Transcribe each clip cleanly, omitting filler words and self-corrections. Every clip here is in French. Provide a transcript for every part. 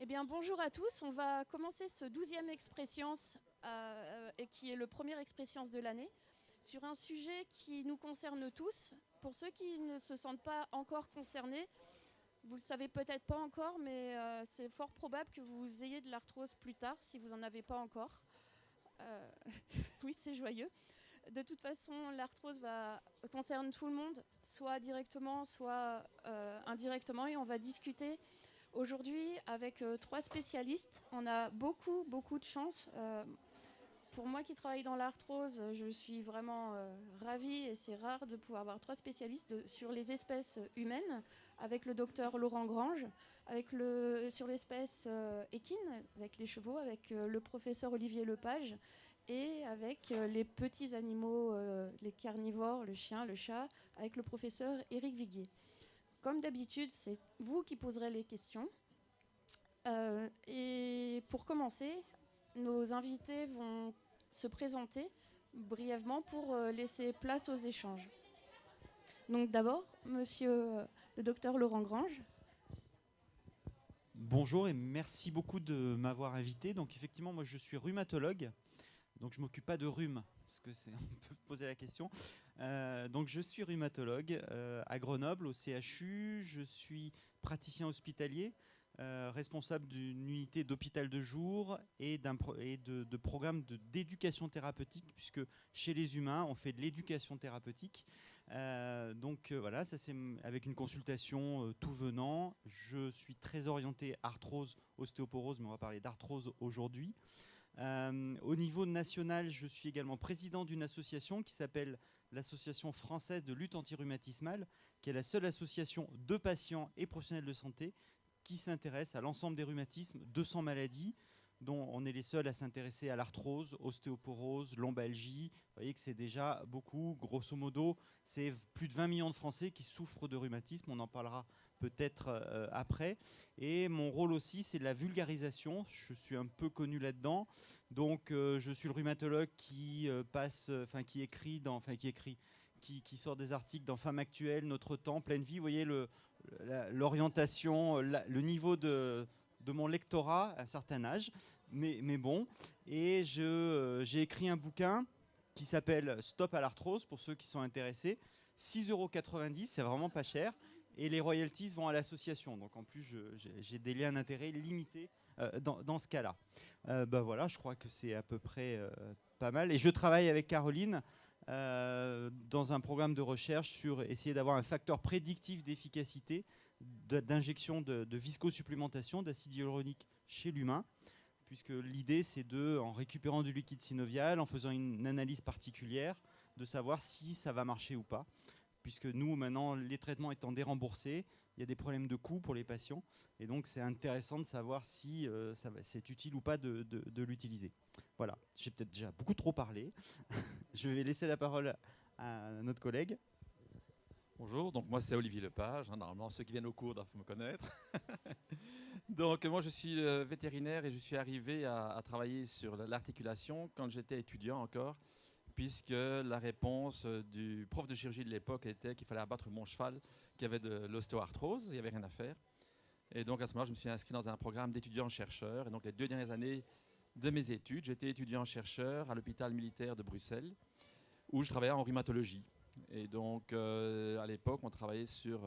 bien, bonjour à tous. On va commencer ce 12e Exprescience, et qui est le premier Exprescience de l'année, sur un sujet qui nous concerne tous. Pour ceux qui ne se sentent pas encore concernés, vous ne le savez peut-être pas encore, mais c'est fort probable que vous ayez de l'arthrose plus tard, si vous n'en avez pas encore. Oui, c'est joyeux. De toute façon, l'arthrose concerne tout le monde, soit directement, soit indirectement, et on va discuter aujourd'hui avec 3 spécialistes. On a beaucoup de chance. Pour moi qui travaille dans l'arthrose, je suis vraiment ravie, et c'est rare de pouvoir avoir 3 spécialistes sur les espèces humaines, avec le docteur Laurent Grange, sur l'espèce équine, avec les chevaux, avec le professeur Olivier Lepage, et avec les petits animaux, les carnivores, le chien, le chat, avec le professeur Éric Viguier. Comme d'habitude, c'est vous qui poserez les questions. Et pour commencer, nos invités vont se présenter brièvement pour laisser place aux échanges. Donc d'abord, monsieur le docteur Laurent Grange. Bonjour et merci beaucoup de m'avoir invité. Donc effectivement, moi je suis rhumatologue, donc je ne m'occupe pas de rhume, parce que on peut poser la question. Donc je suis rhumatologue à Grenoble, au CHU. Je suis praticien hospitalier, responsable d'une unité d'hôpital de jour et de programme d'éducation thérapeutique, puisque chez les humains, on fait de l'éducation thérapeutique. Voilà, ça c'est avec une consultation tout venant. Je suis très orienté arthrose, ostéoporose, mais on va parler d'arthrose aujourd'hui. Au niveau national, je suis également président d'une association qui s'appelle l'Association française de lutte antirhumatismale, qui est la seule association de patients et professionnels de santé qui s'intéresse à l'ensemble des rhumatismes, 200 maladies, dont on est les seuls à s'intéresser à l'arthrose, ostéoporose, lombalgie. Vous voyez que c'est déjà beaucoup. Grosso modo, c'est plus de 20 millions de Français qui souffrent de rhumatisme. On en parlera peut-être après. Et mon rôle aussi, c'est de la vulgarisation. Je suis un peu connu là-dedans. Donc, je suis le rhumatologue qui qui sort des articles dans Femmes Actuelles, Notre Temps, Pleine Vie. Vous voyez l'orientation, le niveau de mon lectorat à un certain âge. Mais bon. Et j'ai écrit un bouquin qui s'appelle Stop à l'arthrose, pour ceux qui sont intéressés. 6,90 €, c'est vraiment pas cher. Et les royalties vont à l'association. Donc en plus, j'ai des liens d'intérêt limités dans ce cas-là. Voilà, je crois que c'est à peu près pas mal. Et je travaille avec Caroline dans un programme de recherche sur essayer d'avoir un facteur prédictif d'efficacité d'injection de viscosupplémentation d'acide hyaluronique chez l'humain, puisque l'idée c'est en récupérant du liquide synovial, en faisant une analyse particulière, de savoir si ça va marcher ou pas. Puisque nous, maintenant, les traitements étant déremboursés, il y a des problèmes de coût pour les patients. Et donc, c'est intéressant de savoir si c'est utile ou pas de l'utiliser. Voilà, j'ai peut-être déjà beaucoup trop parlé. Je vais laisser la parole à notre collègue. Bonjour, donc moi c'est Olivier Lepage. Normalement, ceux qui viennent au cours doivent me connaître. Donc moi je suis vétérinaire et je suis arrivé à travailler sur l'articulation quand j'étais étudiant encore, puisque la réponse du prof de chirurgie de l'époque était qu'il fallait abattre mon cheval qui avait de l'ostéoarthrose, il n'y avait rien à faire. Et donc à ce moment-là, je me suis inscrit dans un programme d'étudiants-chercheurs. Et donc les 2 dernières années de mes études, j'étais étudiant-chercheur à l'hôpital militaire de Bruxelles, où je travaillais en rhumatologie. Et donc, à l'époque, on travaillait sur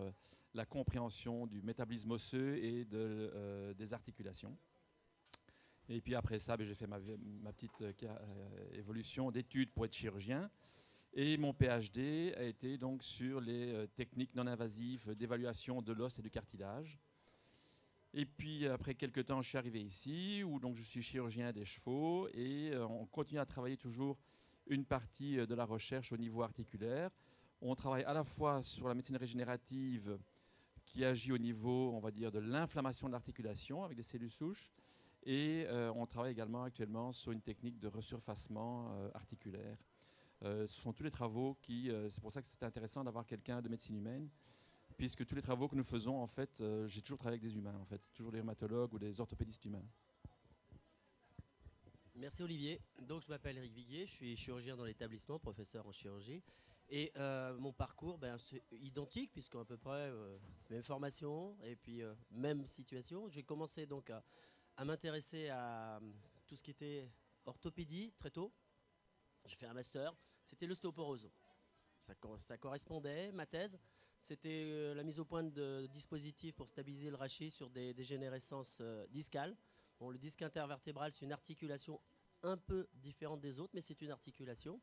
la compréhension du métabolisme osseux et des articulations. Et puis après ça, j'ai fait ma petite évolution d'études pour être chirurgien. Et mon PhD a été donc sur les techniques non invasives d'évaluation de l'os et du cartilage. Et puis après quelques temps, je suis arrivé ici, où donc je suis chirurgien des chevaux, et on continue à travailler toujours une partie de la recherche au niveau articulaire. On travaille à la fois sur la médecine régénérative qui agit au niveau, on va dire, de l'inflammation de l'articulation avec des cellules souches, et on travaille également actuellement sur une technique de resurfacement articulaire. Ce sont tous les travaux c'est pour ça que c'est intéressant d'avoir quelqu'un de médecine humaine, puisque tous les travaux que nous faisons, en fait, j'ai toujours travaillé avec des humains, en fait, toujours des rhumatologues ou des orthopédistes humains. Merci Olivier. Donc je m'appelle Eric Viguier, je suis chirurgien dans l'établissement, professeur en chirurgie. Et mon parcours, c'est identique, puisqu'à peu près, c'est même formation, et puis même situation. J'ai commencé donc à m'intéresser à tout ce qui était orthopédie très tôt. J'ai fait un master, c'était l'ostéoporose. Ça correspondait, ma thèse. C'était la mise au point de dispositifs pour stabiliser le rachis sur des dégénérescences discales. Bon, le disque intervertébral, c'est une articulation un peu différente des autres, mais c'est une articulation.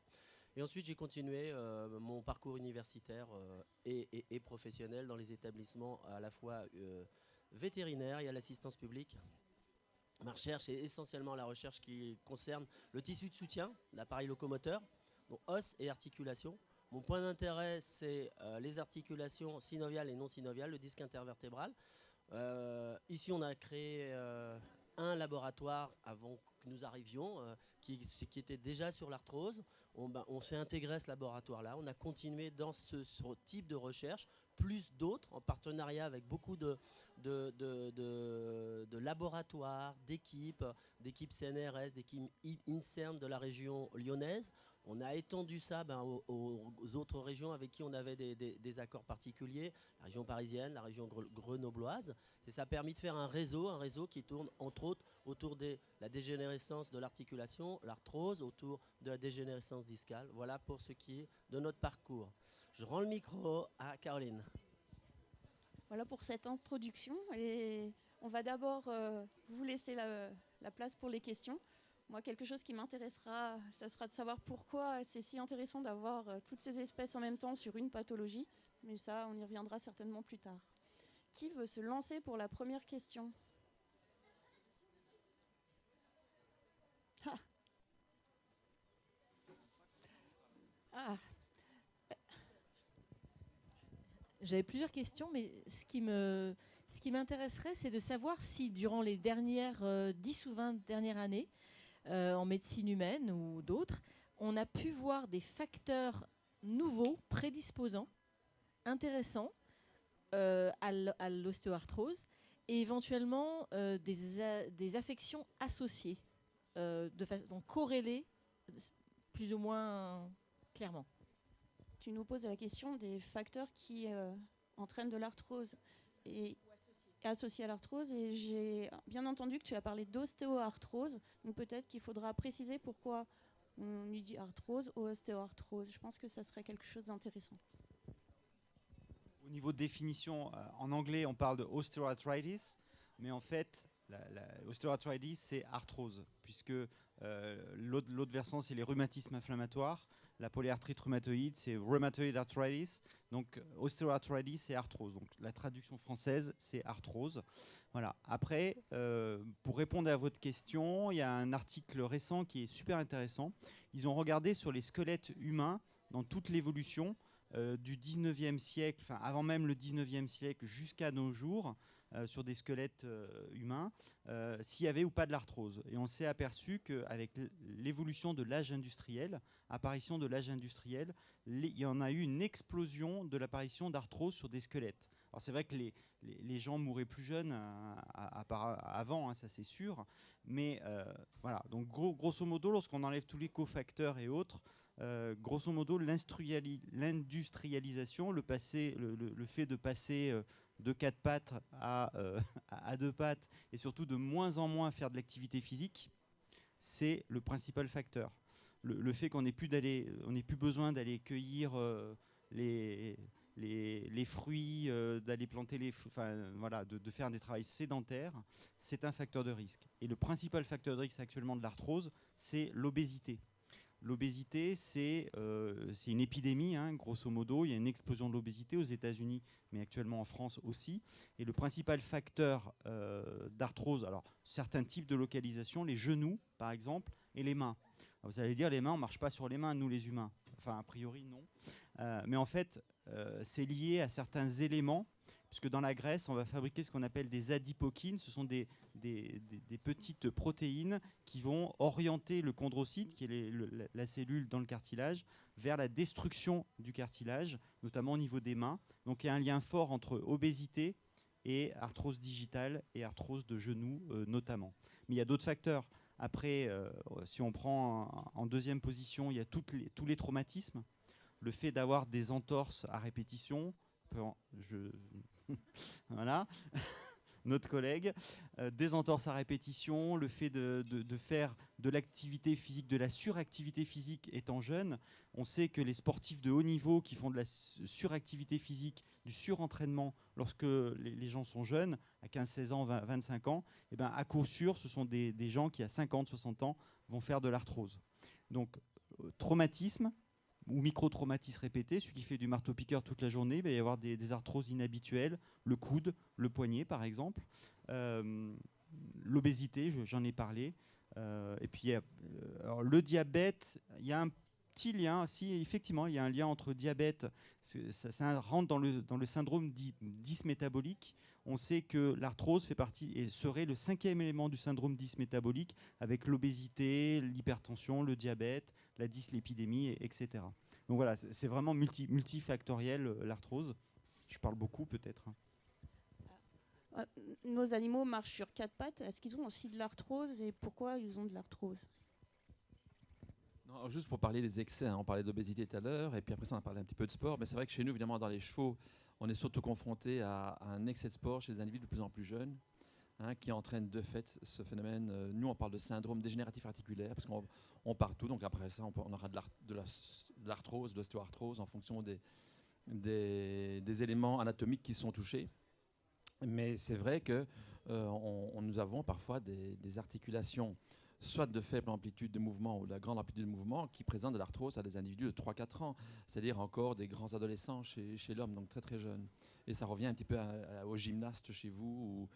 Et ensuite, j'ai continué mon parcours universitaire et professionnel dans les établissements à la fois vétérinaires et à l'assistance publique. Ma recherche est essentiellement la recherche qui concerne le tissu de soutien, l'appareil locomoteur, donc os et articulation. Mon point d'intérêt, c'est les articulations synoviales et non synoviales, le disque intervertébral. Ici, on a créé un laboratoire avant que nous arrivions, qui était déjà sur l'arthrose. On s'est intégré à ce laboratoire-là. On a continué dans ce type de recherche, plus d'autres, en partenariat avec beaucoup de laboratoires, d'équipes CNRS, d'équipes INSERM de la région lyonnaise. On a étendu ça aux autres régions avec qui on avait des accords particuliers, la région parisienne, la région grenobloise. Et ça a permis de faire un réseau qui tourne entre autres autour de la dégénérescence de l'articulation, l'arthrose, autour de la dégénérescence discale. Voilà pour ce qui est de notre parcours. Je rends le micro à Caroline. Voilà pour cette introduction. Et on va d'abord vous laisser la place pour les questions. Moi, quelque chose qui m'intéressera, ça sera de savoir pourquoi c'est si intéressant d'avoir toutes ces espèces en même temps sur une pathologie. Mais ça, on y reviendra certainement plus tard. Qui veut se lancer pour la première question ? Ah. Ah. J'avais plusieurs questions, mais ce qui m'intéresserait, c'est de savoir si durant les dernières 10 ou 20 dernières années, en médecine humaine ou d'autres, on a pu voir des facteurs nouveaux, prédisposants, intéressants à l'ostéoarthrose et éventuellement des affections associées, donc corrélées plus ou moins clairement. Tu nous poses la question des facteurs qui entraînent de l'arthrose et associés à l'arthrose, et j'ai bien entendu que tu as parlé d'ostéoarthrose, donc peut-être qu'il faudra préciser pourquoi on lui dit arthrose ou ostéoarthrose. Je pense que ça serait quelque chose d'intéressant. Au niveau de définition, en anglais on parle de osteoarthritis, mais en fait l'ostéoarthritis c'est arthrose, puisque l'autre versant c'est les rhumatismes inflammatoires. La polyarthrite rhumatoïde, c'est rheumatoid arthritis. Donc, ostéoarthritis et arthrose. Donc, la traduction française, c'est arthrose. Voilà. Après, pour répondre à votre question, il y a un article récent qui est super intéressant. Ils ont regardé sur les squelettes humains dans toute l'évolution du 19e siècle, enfin avant même le 19e siècle jusqu'à nos jours, sur des squelettes humains, s'il y avait ou pas de l'arthrose. Et on s'est aperçu qu'avec l'évolution de l'âge industriel, apparition de l'âge industriel, il y en a eu une explosion de l'apparition d'arthrose sur des squelettes. Alors c'est vrai que les gens mouraient plus jeunes avant, hein, ça c'est sûr, mais voilà. Donc grosso modo, lorsqu'on enlève tous les cofacteurs et autres, grosso modo, l'industrialisation, le fait de passer de 4 pattes à 2 pattes, et surtout de moins en moins faire de l'activité physique, c'est le principal facteur. Le fait qu'on n'ait plus besoin d'aller cueillir les fruits, d'aller planter voilà, de faire des travaux sédentaires, c'est un facteur de risque. Et le principal facteur de risque actuellement de l'arthrose, c'est l'obésité. L'obésité, c'est une épidémie, hein, grosso modo. Il y a une explosion de l'obésité aux États-Unis, mais actuellement en France aussi. Et le principal facteur d'arthrose, alors certains types de localisation, les genoux par exemple, et les mains. Alors, vous allez dire, les mains, on ne marche pas sur les mains, nous les humains. Enfin, a priori, non. Mais en fait, c'est lié à certains éléments, puisque dans la graisse, on va fabriquer ce qu'on appelle des adipokines. Ce sont des petites protéines qui vont orienter le chondrocyte, qui est la cellule dans le cartilage, vers la destruction du cartilage, notamment au niveau des mains. Donc il y a un lien fort entre obésité et arthrose digitale et arthrose de genoux notamment. Mais il y a d'autres facteurs. Après, si on prend en deuxième position, il y a tous les traumatismes. le fait d'avoir des entorses à répétition, voilà, notre collègue, des entorses à répétition, le fait de faire de l'activité physique, de la suractivité physique étant jeune. On sait que les sportifs de haut niveau qui font de la suractivité physique, du surentraînement lorsque les gens sont jeunes, à 15, 16 ans, 20, 25 ans, eh ben, à coup sûr, ce sont des gens qui, à 50, 60 ans, vont faire de l'arthrose. Donc, traumatisme ou micro-traumatisme répété, celui qui fait du marteau-piqueur toute la journée, il va y avoir des arthroses inhabituelles, le coude, le poignet par exemple, l'obésité, j'en ai parlé, et puis alors, le diabète, il y a un petit lien, si effectivement il y a un lien entre diabète, ça rentre dans le syndrome dit dysmétabolique. On sait que l'arthrose fait partie et serait le 5e élément du syndrome dysmétabolique avec l'obésité, l'hypertension, le diabète, la dyslipidémie, etc. Donc voilà, c'est vraiment multifactoriel l'arthrose. Je parle beaucoup peut-être. Nos animaux marchent sur 4 pattes. Est-ce qu'ils ont aussi de l'arthrose et pourquoi ils ont de l'arthrose? Non, juste pour parler des excès, on parlait d'obésité tout à l'heure, et puis après ça on a parlé un petit peu de sport, mais c'est vrai que chez nous, évidemment, dans les chevaux, on est surtout confronté à un excès de sport chez les individus de plus en plus jeunes, qui entraîne de fait ce phénomène. Nous, on parle de syndrome dégénératif articulaire, parce qu'on part tout, donc après ça, on aura de l'arthrose, de l'ostéoarthrose, en fonction des éléments anatomiques qui sont touchés. Mais c'est vrai que nous avons parfois des articulations, soit de faible amplitude de mouvement ou de grande amplitude de mouvement, qui présentent de l'arthrose à des individus de 3-4 ans, c'est-à-dire encore des grands adolescents chez l'homme, donc très très jeunes. Et ça revient un petit peu aux gymnastes chez vous.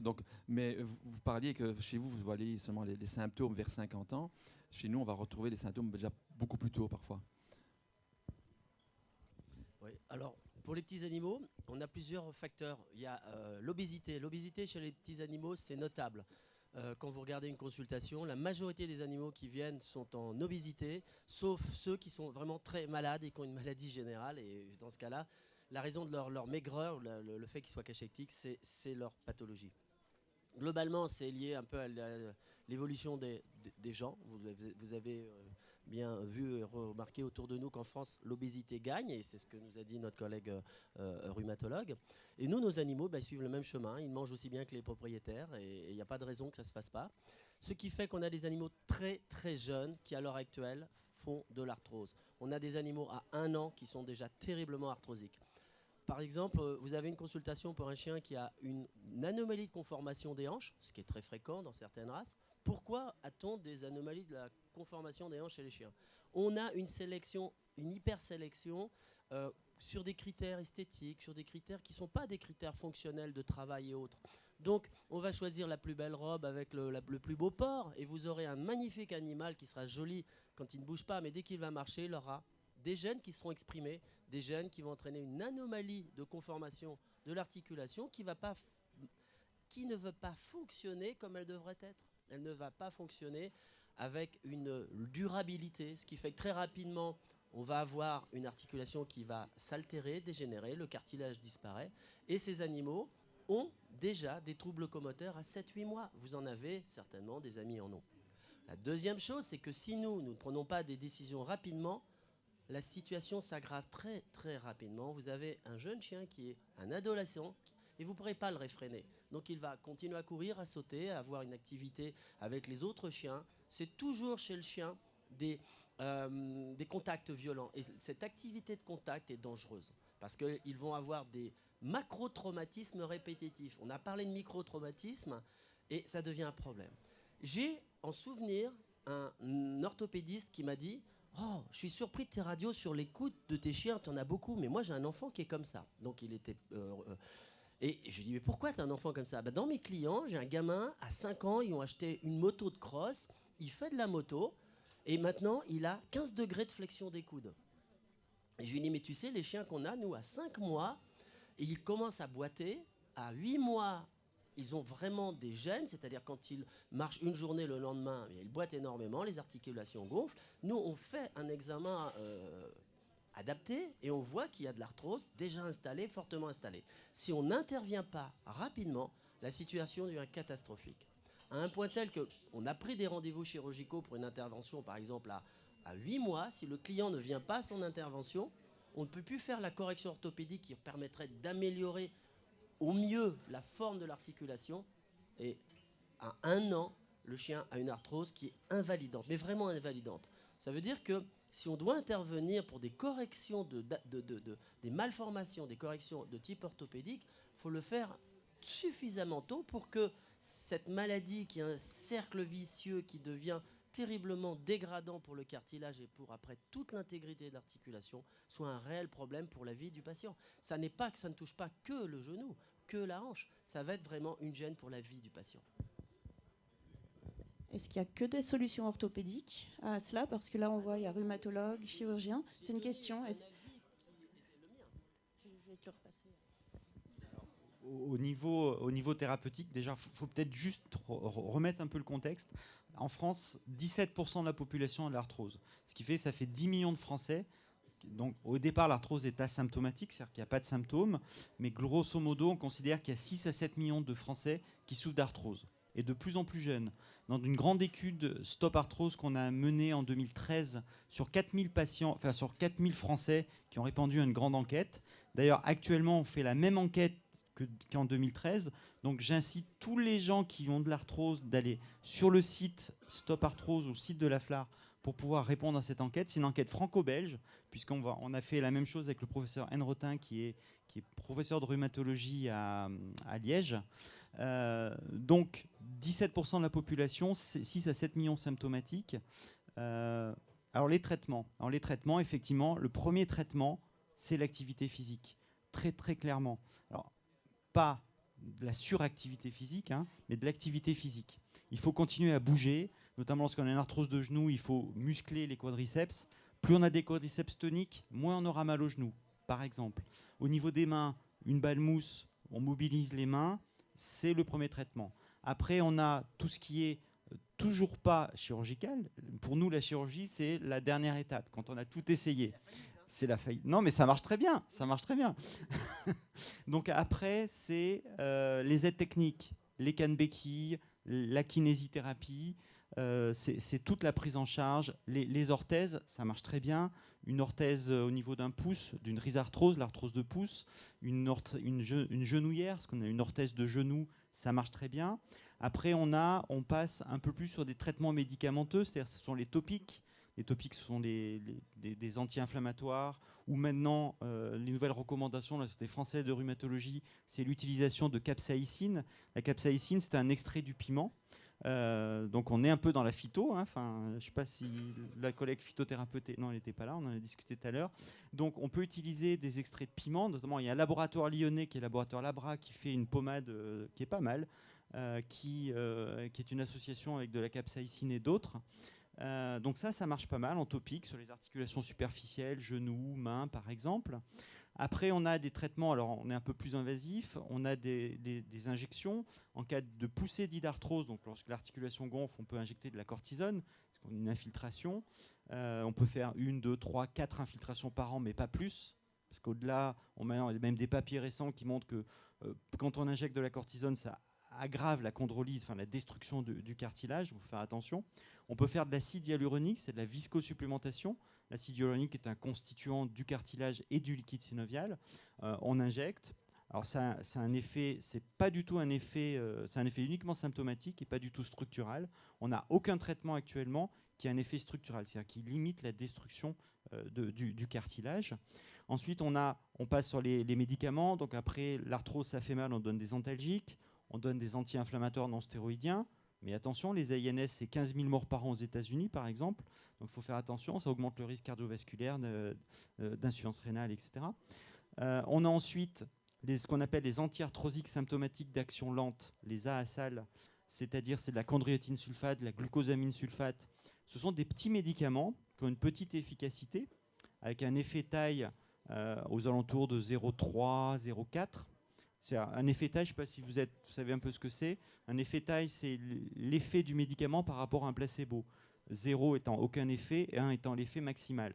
Donc, mais vous parliez que chez vous, vous voyez seulement les symptômes vers 50 ans. Chez nous, on va retrouver les symptômes déjà beaucoup plus tôt parfois. Oui, alors pour les petits animaux, on a plusieurs facteurs. Il y a l'obésité. L'obésité chez les petits animaux, c'est notable. Quand vous regardez une consultation, la majorité des animaux qui viennent sont en obésité, sauf ceux qui sont vraiment très malades et qui ont une maladie générale. Et dans ce cas-là, la raison de leur maigreur, le fait qu'ils soient cachectiques, c'est leur pathologie. Globalement, c'est lié un peu à l'évolution des gens. Vous avez bien vu et remarqué autour de nous qu'en France, l'obésité gagne, et c'est ce que nous a dit notre collègue rhumatologue. Et nous, nos animaux suivent le même chemin. Ils mangent aussi bien que les propriétaires, et il n'y a pas de raison que ça ne se fasse pas. Ce qui fait qu'on a des animaux très très jeunes qui, à l'heure actuelle, font de l'arthrose. On a des animaux à 1 an qui sont déjà terriblement arthrosiques. Par exemple, vous avez une consultation pour un chien qui a une anomalie de conformation des hanches, ce qui est très fréquent dans certaines races. Pourquoi a-t-on des anomalies de la conformation des hanches chez les chiens? On a une sélection, une hypersélection sur des critères esthétiques, sur des critères qui ne sont pas des critères fonctionnels de travail et autres. Donc, on va choisir la plus belle robe avec le plus beau port, et vous aurez un magnifique animal qui sera joli quand il ne bouge pas, mais dès qu'il va marcher, il aura des gènes qui seront exprimés, des gènes qui vont entraîner une anomalie de conformation de l'articulation qui ne veut pas fonctionner comme elle devrait être. Elle ne va pas fonctionner avec une durabilité, ce qui fait que très rapidement, on va avoir une articulation qui va s'altérer, dégénérer, le cartilage disparaît, et ces animaux ont déjà des troubles locomoteurs à 7-8 mois. Vous en avez certainement, des amis en ont. La deuxième chose, c'est que si nous ne prenons pas des décisions rapidement, la situation s'aggrave très très rapidement. Vous avez un jeune chien qui est un adolescent et vous ne pourrez pas le réfréner. Donc il va continuer à courir, à sauter, à avoir une activité avec les autres chiens. C'est toujours chez le chien des contacts violents. Et cette activité de contact est dangereuse parce qu'ils vont avoir des macro-traumatismes répétitifs. On a parlé de micro-traumatisme et ça devient un problème. J'ai en souvenir un orthopédiste qui m'a dit: oh, je suis surpris de tes radios sur les coudes de tes chiens, tu en as beaucoup, mais moi j'ai un enfant qui est comme ça. Donc il était... et je lui dis: mais pourquoi tu as un enfant comme ça? Dans mes clients, j'ai un gamin, à 5 ans, ils ont acheté une moto de cross, il fait de la moto, et maintenant il a 15 degrés de flexion des coudes. Et je lui dis: mais tu sais, les chiens qu'on a, nous, à 5 mois, ils commencent à boiter, à 8 mois, ils ont vraiment des gènes, c'est-à-dire quand ils marchent une journée, le lendemain, ils boitent énormément, les articulations gonflent. Nous, on fait un examen adapté et on voit qu'il y a de l'arthrose déjà installée, fortement installée. Si on n'intervient pas rapidement, la situation devient catastrophique. À un point tel qu'on a pris des rendez-vous chirurgicaux pour une intervention, par exemple, à 8 mois, si le client ne vient pas à son intervention, on ne peut plus faire la correction orthopédique qui permettrait d'améliorer au mieux la forme de l'articulation. Et à 1 an, le chien a une arthrose qui est invalidante, mais vraiment invalidante. Ça veut dire que si on doit intervenir pour des corrections, des malformations, des corrections de type orthopédique, il faut le faire suffisamment tôt pour que cette maladie qui est un cercle vicieux qui devient terriblement dégradant pour le cartilage et pour après toute l'intégrité de l'articulation soit un réel problème pour la vie du patient. Ça ne touche pas que le genou, que la hanche. Ça va être vraiment une gêne pour la vie du patient. Est-ce qu'il n'y a que des solutions orthopédiques à cela? Parce que là, on voit, il y a rhumatologue, chirurgien. C'est une question. Je vais te le repasser. Au niveau thérapeutique, déjà, il faut peut-être juste remettre un peu le contexte. En France, 17% de la population a de l'arthrose. Ce qui fait ça fait 10 millions de Français. Donc, au départ, l'arthrose est asymptomatique, c'est-à-dire qu'il n'y a pas de symptômes. Mais grosso modo, on considère qu'il y a 6 à 7 millions de Français qui souffrent d'arthrose. Et de plus en plus jeunes. Dans une grande étude Stop Arthrose qu'on a menée en 2013 sur 4000 patients, enfin sur 4000 Français qui ont répondu à une grande enquête. D'ailleurs, actuellement, on fait la même enquête qu'en 2013. Donc j'incite tous les gens qui ont de l'arthrose d'aller sur le site Stop Arthrose ou le site de la FLAR pour pouvoir répondre à cette enquête. C'est une enquête franco-belge, puisqu'on a fait la même chose avec le professeur Henrotin, qui est professeur de rhumatologie à Liège. Donc 17% de la population, 6 à 7 millions symptomatiques. Alors les traitements, effectivement, le premier traitement, c'est l'activité physique, très très clairement. Alors, pas de la suractivité physique, mais de l'activité physique. Il faut continuer à bouger, notamment lorsqu'on a une arthrose de genou, il faut muscler les quadriceps. Plus on a des quadriceps toniques, moins on aura mal aux genoux, par exemple. Au niveau des mains, une balle mousse, on mobilise les mains, c'est le premier traitement. Après, on a tout ce qui est toujours pas chirurgical. Pour nous, la chirurgie, c'est la dernière étape, quand on a tout essayé. C'est la faillite. Non, mais ça marche très bien. Ça marche très bien. Donc après, c'est les aides techniques, les cannes béquilles, la kinésithérapie, c'est toute la prise en charge. Les orthèses, ça marche très bien. Une orthèse au niveau d'un pouce, d'une rhizarthrose, l'arthrose de pouce, une genouillère, ce qu'on a une orthèse de genou, ça marche très bien. Après, on passe un peu plus sur des traitements médicamenteux, c'est-à-dire ce sont les topiques. Les topiques, ce sont des anti-inflammatoires, ou maintenant, les nouvelles recommandations de la Société française de rhumatologie, c'est l'utilisation de capsaïcine. La capsaïcine, c'est un extrait du piment. Donc on est un peu dans la phyto. Je ne sais pas si la collègue phytothérapeute... Non, elle n'était pas là, on en a discuté tout à l'heure. Donc on peut utiliser des extraits de piment. Notamment, il y a un laboratoire lyonnais qui est le laboratoire Labra qui fait une pommade qui est pas mal, qui est une association avec de la capsaïcine et d'autres. Donc ça marche pas mal en topique sur les articulations superficielles, genoux, mains par exemple. Après, on a des traitements, alors on est un peu plus invasif, on a des injections. En cas de poussée d'arthrose, donc lorsque l'articulation gonfle, on peut injecter de la cortisone, une infiltration. On peut faire 1, 2, 3, 4 infiltrations par an, mais pas plus. Parce qu'au-delà, on a même des papiers récents qui montrent que quand on injecte de la cortisone, ça aggrave la chondrolyse, la destruction du cartilage, il faut faire attention. On peut faire de l'acide hyaluronique, c'est de la viscosupplémentation. L'acide hyaluronique est un constituant du cartilage et du liquide synovial. On injecte. Alors ça a un effet, c'est pas du tout un effet, c'est un effet uniquement symptomatique et pas du tout structural. On n'a aucun traitement actuellement qui a un effet structural, c'est-à-dire qui limite la destruction du cartilage. Ensuite, on passe sur les médicaments. Donc après, l'arthrose, ça fait mal, on donne des antalgiques. On donne des anti-inflammatoires non stéroïdiens. Mais attention, les AINS, c'est 15 000 morts par an aux États-Unis, par exemple. Donc il faut faire attention, ça augmente le risque cardiovasculaire, d'insuffisance rénale, etc. On a ensuite ce qu'on appelle les anti-arthrosiques symptomatiques d'action lente, les AASAL, c'est-à-dire c'est de la chondroïtine sulfate, de la glucosamine sulfate. Ce sont des petits médicaments qui ont une petite efficacité, avec un effet taille aux alentours de 0,3, 0,4. C'est un effet taille, je ne sais pas si vous savez un peu ce que c'est. Un effet taille, c'est l'effet du médicament par rapport à un placebo. 0 étant aucun effet et 1 étant l'effet maximal.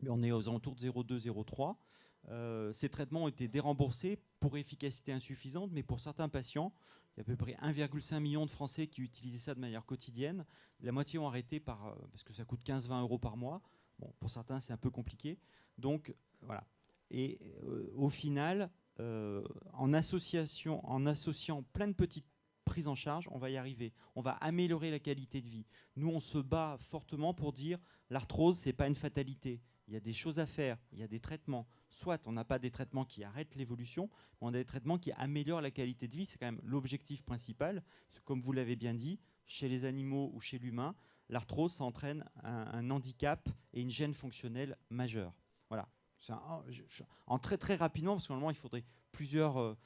Mais on est aux alentours de 0,2, 0,3. Ces traitements ont été déremboursés pour efficacité insuffisante, mais pour certains patients, Il y a à peu près 1,5 million de Français qui utilisaient ça de manière quotidienne. La moitié ont arrêté parce que ça coûte 15-20 euros par mois. Bon, pour certains, c'est un peu compliqué. Donc, voilà. Et au final, en associant plein de petites prises en charge, on va y arriver. On va améliorer la qualité de vie. Nous, on se bat fortement pour dire l'arthrose, ce n'est pas une fatalité. Il y a des choses à faire, il y a des traitements. Soit on n'a pas des traitements qui arrêtent l'évolution, mais on a des traitements qui améliorent la qualité de vie. C'est quand même l'objectif principal. Comme vous l'avez bien dit, chez les animaux ou chez l'humain, l'arthrose, ça entraîne un handicap et une gêne fonctionnelle majeure. Voilà. En très très rapidement, parce que normalement il faudrait plusieurs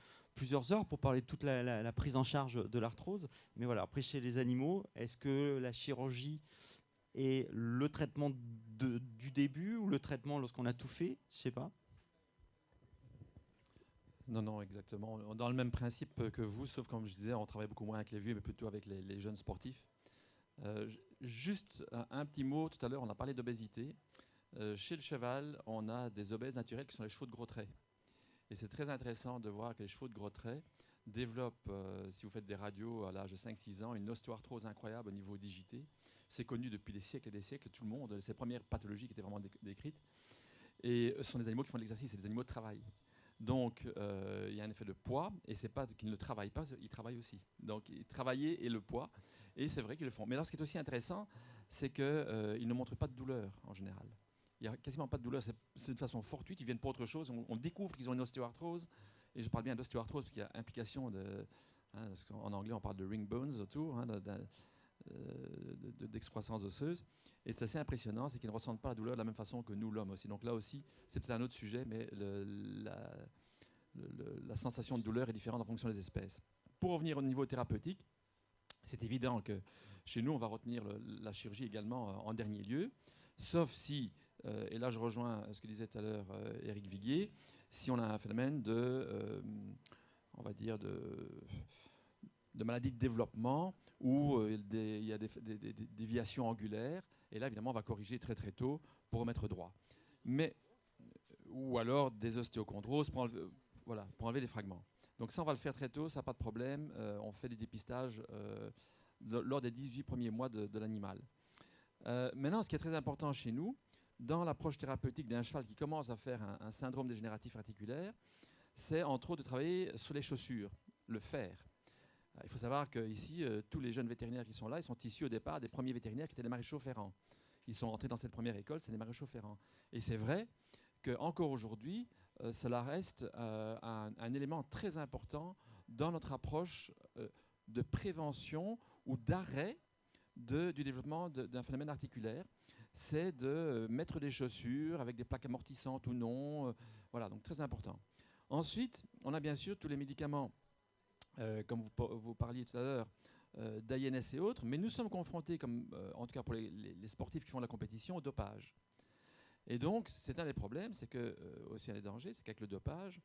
heures pour parler de toute la prise en charge de l'arthrose. Mais voilà, après chez les animaux, est-ce que la chirurgie est le traitement du début ou le traitement lorsqu'on a tout fait? Je ne sais pas. Non, exactement. Dans le même principe que vous, sauf comme je disais, on travaille beaucoup moins avec les vieux, mais plutôt avec les jeunes sportifs. Juste un petit mot, tout à l'heure on a parlé d'obésité. Chez le cheval, on a des obèses naturels qui sont les chevaux de gros traits. Et c'est très intéressant de voir que les chevaux de gros traits développent, si vous faiait des radios à l'âge de 5-6 ans, une ostéoarthrose incroyable au niveau digité. C'est connu depuis des siècles et des siècles, tout le monde, ces premières pathologies qui étaient vraiment décrites. Et ce sont des animaux qui font de l'exercice, c'est des animaux de travail. Donc, il y a un effet de poids, et c'est pas qu'ils ne travaillent pas, ils travaillent aussi. Donc, travailler et le poids, et c'est vrai qu'ils le font. Mais là, ce qui est aussi intéressant, c'est qu'ils ne montrent pas de douleur, en général. Il n'y a quasiment pas de douleur, c'est de façon fortuite, ils viennent pour autre chose, on découvre qu'ils ont une ostéoarthrose, et je parle bien d'ostéoarthrose parce qu'il y a implication en anglais on parle de ring bones autour, d'excroissance osseuse, et c'est assez impressionnant, c'est qu'ils ne ressentent pas la douleur de la même façon que nous, l'homme aussi. Donc là aussi, c'est peut-être un autre sujet, mais la sensation de douleur est différente en fonction des espèces. Pour revenir au niveau thérapeutique, c'est évident que chez nous, on va retenir la chirurgie également en dernier lieu, sauf si, et là je rejoins ce que disait tout à l'heure Éric Viguier, si on a un phénomène on va dire de maladie de développement où il y a des déviations angulaires, et là évidemment on va corriger très très tôt pour remettre droit. Ou alors des ostéochondroses pour enlever des fragments. Donc ça on va le faire très tôt, ça n'a pas de problème, on fait des dépistages lors des 18 premiers mois de l'animal. Maintenant, ce qui est très important chez nous, dans l'approche thérapeutique d'un cheval qui commence à faire un syndrome dégénératif articulaire, c'est entre autres de travailler sur les chaussures, le fer. Il faut savoir qu'ici, tous les jeunes vétérinaires qui sont là, ils sont issus au départ des premiers vétérinaires qui étaient les maréchaux Ferrand. Ils sont entrés dans cette première école, c'est les maréchaux Ferrand. Et c'est vrai qu'encore aujourd'hui, cela reste un élément très important dans notre approche de prévention ou d'arrêt du développement d'un phénomène articulaire. C'est de mettre des chaussures avec des plaques amortissantes ou non. Voilà, donc très important. Ensuite, on a bien sûr tous les médicaments, comme vous parliez tout à l'heure, d'AINS et autres, mais nous sommes confrontés, en tout cas pour les sportifs qui font la compétition, au dopage. Et donc, c'est un des problèmes, c'est que, aussi un des dangers, c'est qu'avec le dopage,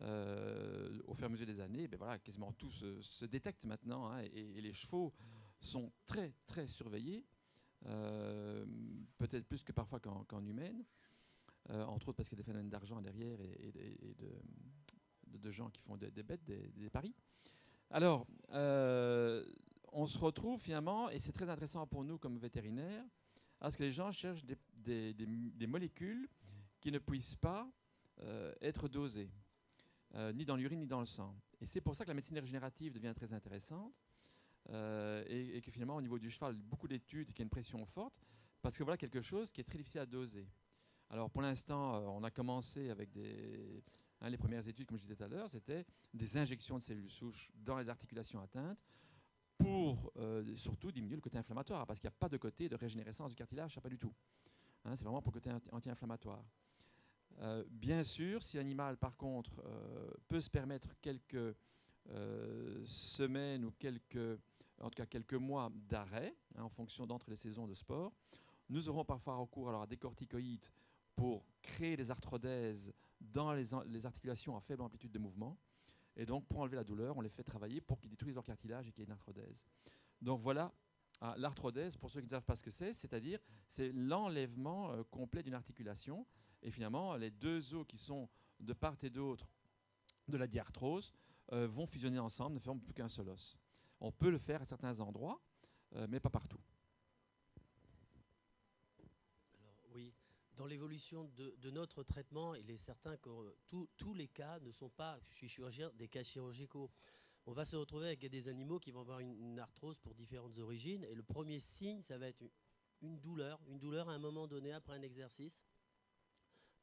au fur et à mesure des années, quasiment tout se détecte maintenant, et les chevaux sont très, très surveillés, peut-être plus que parfois qu'en humaine, entre autres parce qu'il y a des phénomènes d'argent derrière et de gens qui font des bêtes, des paris. Alors, on se retrouve finalement, et c'est très intéressant pour nous comme vétérinaires, à ce que les gens cherchent des molécules qui ne puissent pas être dosées, ni dans l'urine ni dans le sang. Et c'est pour ça que la médecine régénérative devient très intéressante, et que finalement au niveau du cheval, beaucoup d'études, qu'il y a une pression forte, parce que voilà quelque chose qui est très difficile à doser. Alors pour l'instant, on a commencé avec les premières études, comme je disais tout à l'heure, c'était des injections de cellules souches dans les articulations atteintes pour surtout diminuer le côté inflammatoire, parce qu'il n'y a pas de côté de régénérescence du cartilage, ça pas du tout. C'est vraiment pour le côté anti-inflammatoire. Bien sûr, si l'animal, par contre, peut se permettre quelques semaines ou en tout cas quelques mois d'arrêt, en fonction d'entre les saisons de sport, nous aurons parfois recours à des corticoïdes pour créer des arthrodèses dans les articulations à faible amplitude de mouvement. Et donc, pour enlever la douleur, on les fait travailler pour qu'ils détruisent leur cartilage et qu'il y ait une arthrodèse. Donc voilà, l'arthrodèse, pour ceux qui ne savent pas ce que c'est-à-dire c'est l'enlèvement complet d'une articulation. Et finalement, les deux os qui sont de part et d'autre de la diarthrose vont fusionner ensemble, ne forment plus qu'un seul os. On peut le faire à certains endroits, mais pas partout. Alors, oui, dans l'évolution de notre traitement, il est certain que tous les cas ne sont pas, je suis chirurgien, des cas chirurgicaux. On va se retrouver avec des animaux qui vont avoir une arthrose pour différentes origines. Et le premier signe, ça va être une douleur à un moment donné après un exercice,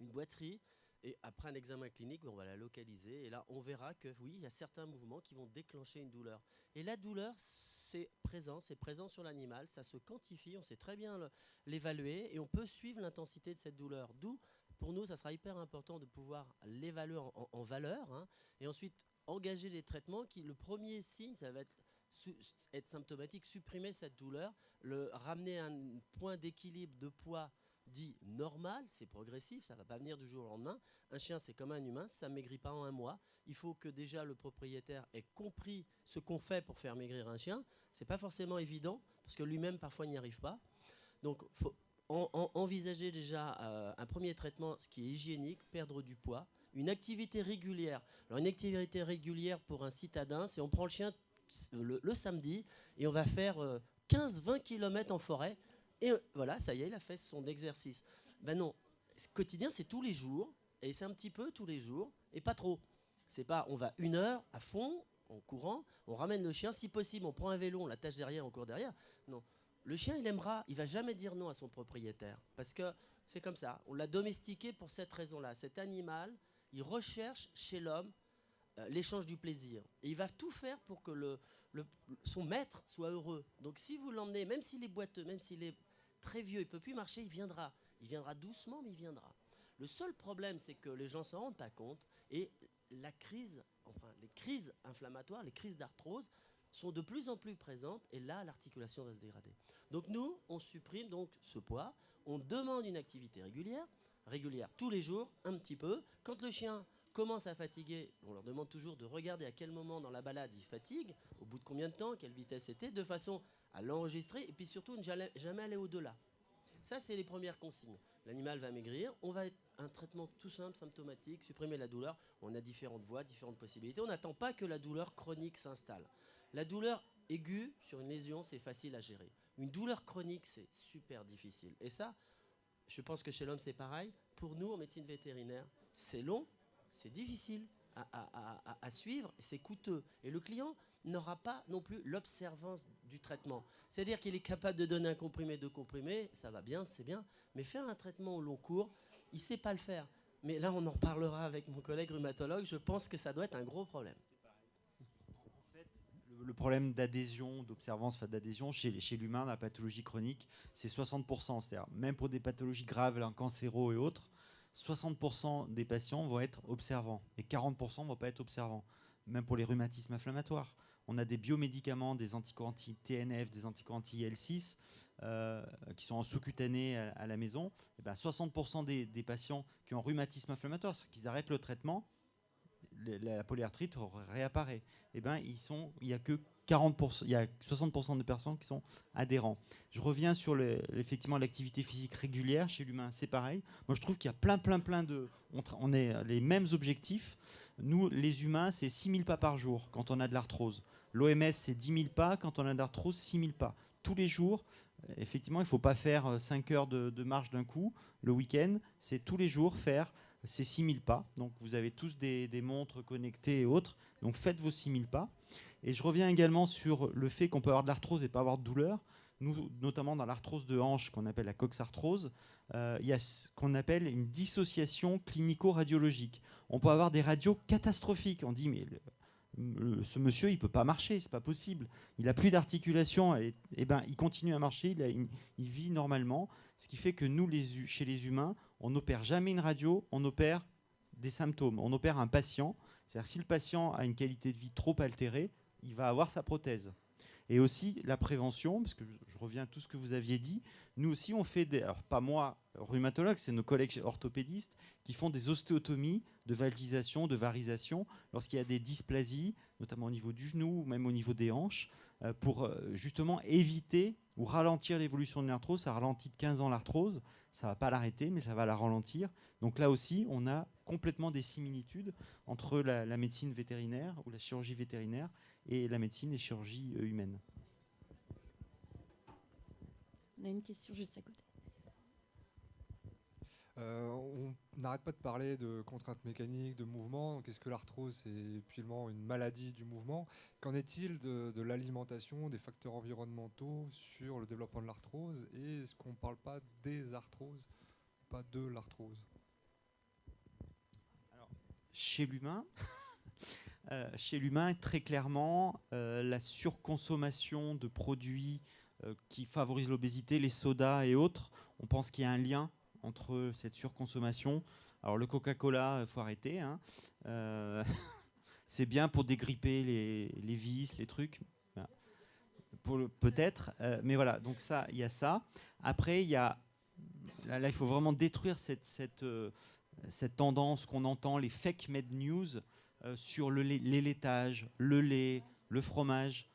une boiterie. Et après un examen clinique, on va la localiser. Et là, on verra que oui, il y a certains mouvements qui vont déclencher une douleur. Et la douleur, c'est présent sur l'animal. Ça se quantifie, on sait très bien l'évaluer. Et on peut suivre l'intensité de cette douleur. D'où, pour nous, ça sera hyper important de pouvoir l'évaluer en valeur. Hein, et ensuite, engager les traitements qui, le premier signe, ça va être symptomatique, supprimer cette douleur, ramener un point d'équilibre de poids dit normal, c'est progressif, ça ne va pas venir du jour au lendemain. Un chien, c'est comme un humain, ça ne maigrit pas en un mois. Il faut que déjà le propriétaire ait compris ce qu'on fait pour faire maigrir un chien. Ce n'est pas forcément évident, parce que lui-même, parfois, il n'y arrive pas. Donc, il faut envisager déjà un premier traitement, ce qui est hygiénique, perdre du poids, une activité régulière. Alors, une activité régulière pour un citadin, c'est on prend le chien le samedi et on va faire 15-20 km en forêt. Et voilà, ça y est, il a fait son exercice. Ben non, quotidien, c'est tous les jours, et c'est un petit peu tous les jours, et pas trop. C'est pas, on va 1 heure à fond, en courant, on ramène le chien, si possible, on prend un vélo, on l'attache derrière, on court derrière. Non, le chien, il aimera, il va jamais dire non à son propriétaire, parce que c'est comme ça, on l'a domestiqué pour cette raison-là. Cet animal, il recherche chez l'homme l'échange du plaisir. Et il va tout faire pour que son maître soit heureux. Donc si vous l'emmenez, même s'il est boiteux, même s'il est très vieux, il ne peut plus marcher, il viendra. Il viendra doucement, mais il viendra. Le seul problème, c'est que les gens ne s'en rendent pas compte. Et les crises inflammatoires, les crises d'arthrose sont de plus en plus présentes. Et là, l'articulation va se dégrader. Donc nous, on supprime donc ce poids. On demande une activité régulière tous les jours, un petit peu. Quand le chien commence à fatiguer, on leur demande toujours de regarder à quel moment dans la balade il fatigue, au bout de combien de temps, quelle vitesse c'était, de façon à l'enregistrer et puis surtout ne jamais aller au-delà. Ça, c'est les premières consignes. L'animal va maigrir, on va être un traitement tout simple, symptomatique, supprimer la douleur. On a différentes voies, différentes possibilités. On n'attend pas que la douleur chronique s'installe. La douleur aiguë sur une lésion, c'est facile à gérer. Une douleur chronique, c'est super difficile. Et ça, je pense que chez l'homme, c'est pareil. Pour nous, en médecine vétérinaire, c'est long, c'est difficile à suivre, c'est coûteux. Et le client n'aura pas non plus l'observance du traitement. C'est-à-dire qu'il est capable de donner un comprimé, 2 comprimés, ça va bien, c'est bien, mais faire un traitement au long cours, il ne sait pas le faire. Mais là, on en parlera avec mon collègue rhumatologue, je pense que ça doit être un gros problème. En fait, le problème d'adhésion, d'observance, d'adhésion chez l'humain, dans la pathologie chronique, c'est 60%. C'est-à-dire, même pour des pathologies graves, cancéro et autres, 60% des patients vont être observants et 40% ne vont pas être observants. Même pour les rhumatismes inflammatoires. On a des biomédicaments, des anticorps anti-TNF, des anticorps anti-IL6 qui sont en sous-cutané à la maison. Et ben 60% des patients qui ont un rhumatisme inflammatoire, c'est qu'ils arrêtent le traitement, la polyarthrite réapparaît. Et ben il y a que 40%, il y a 60% de personnes qui sont adhérents. Je reviens sur effectivement l'activité physique régulière chez l'humain, c'est pareil. Moi je trouve qu'il y a plein de... On a les mêmes objectifs. Nous, les humains, c'est 6000 pas par jour quand on a de l'arthrose. L'OMS, c'est 10 000 pas. Quand on a de l'arthrose, 6000 pas. Tous les jours, effectivement, il ne faut pas faire 5 heures de marche d'un coup. Le week-end, c'est tous les jours faire ces 6000 pas. Donc vous avez tous des montres connectées et autres. Donc faites vos 6000 pas. Et je reviens également sur le fait qu'on peut avoir de l'arthrose et pas avoir de douleur. Nous, notamment dans l'arthrose de hanche, qu'on appelle la coxarthrose, il y a ce qu'on appelle une dissociation clinico-radiologique. On peut avoir des radios catastrophiques. On dit, mais ce monsieur, il ne peut pas marcher, c'est pas possible. Il n'a plus d'articulation. Eh ben, il continue à marcher, il vit normalement. Ce qui fait que nous, chez les humains, on n'opère jamais une radio, on opère des symptômes. On opère un patient. C'est-à-dire si le patient a une qualité de vie trop altérée, il va avoir sa prothèse. Et aussi la prévention, parce que je reviens à tout ce que vous aviez dit, nous aussi on fait alors pas moi, rhumatologue, c'est nos collègues orthopédistes qui font des ostéotomies de valgisation, de varisation, lorsqu'il y a des dysplasies, notamment au niveau du genou ou même au niveau des hanches. pour justement éviter ou ralentir l'évolution de l'arthrose. Ça ralentit de 15 ans l'arthrose, ça ne va pas l'arrêter, mais ça va la ralentir. Donc là aussi, on a complètement des similitudes entre la médecine vétérinaire ou la chirurgie vétérinaire et la médecine et chirurgie humaine. On a une question juste à côté. On n'arrête pas de parler de contraintes mécaniques, de mouvement. Qu'est-ce que l'arthrose? C'est évidemment une maladie du mouvement. Qu'en est-il de l'alimentation, des facteurs environnementaux sur le développement de l'arthrose? Et est-ce qu'on ne parle pas des arthroses, pas de l'arthrose? Alors, chez l'humain, très clairement, la surconsommation de produits qui favorisent l'obésité, les sodas et autres, on pense qu'il y a un lien entre cette surconsommation. Alors le Coca-Cola, il faut arrêter. Hein. C'est bien pour dégripper les vis, les trucs. Peut-être. Mais voilà, donc ça, il y a ça. Après, il y a... Là, il faut vraiment détruire cette tendance qu'on entend, les fake made news sur les laitages, le lait, le fromage.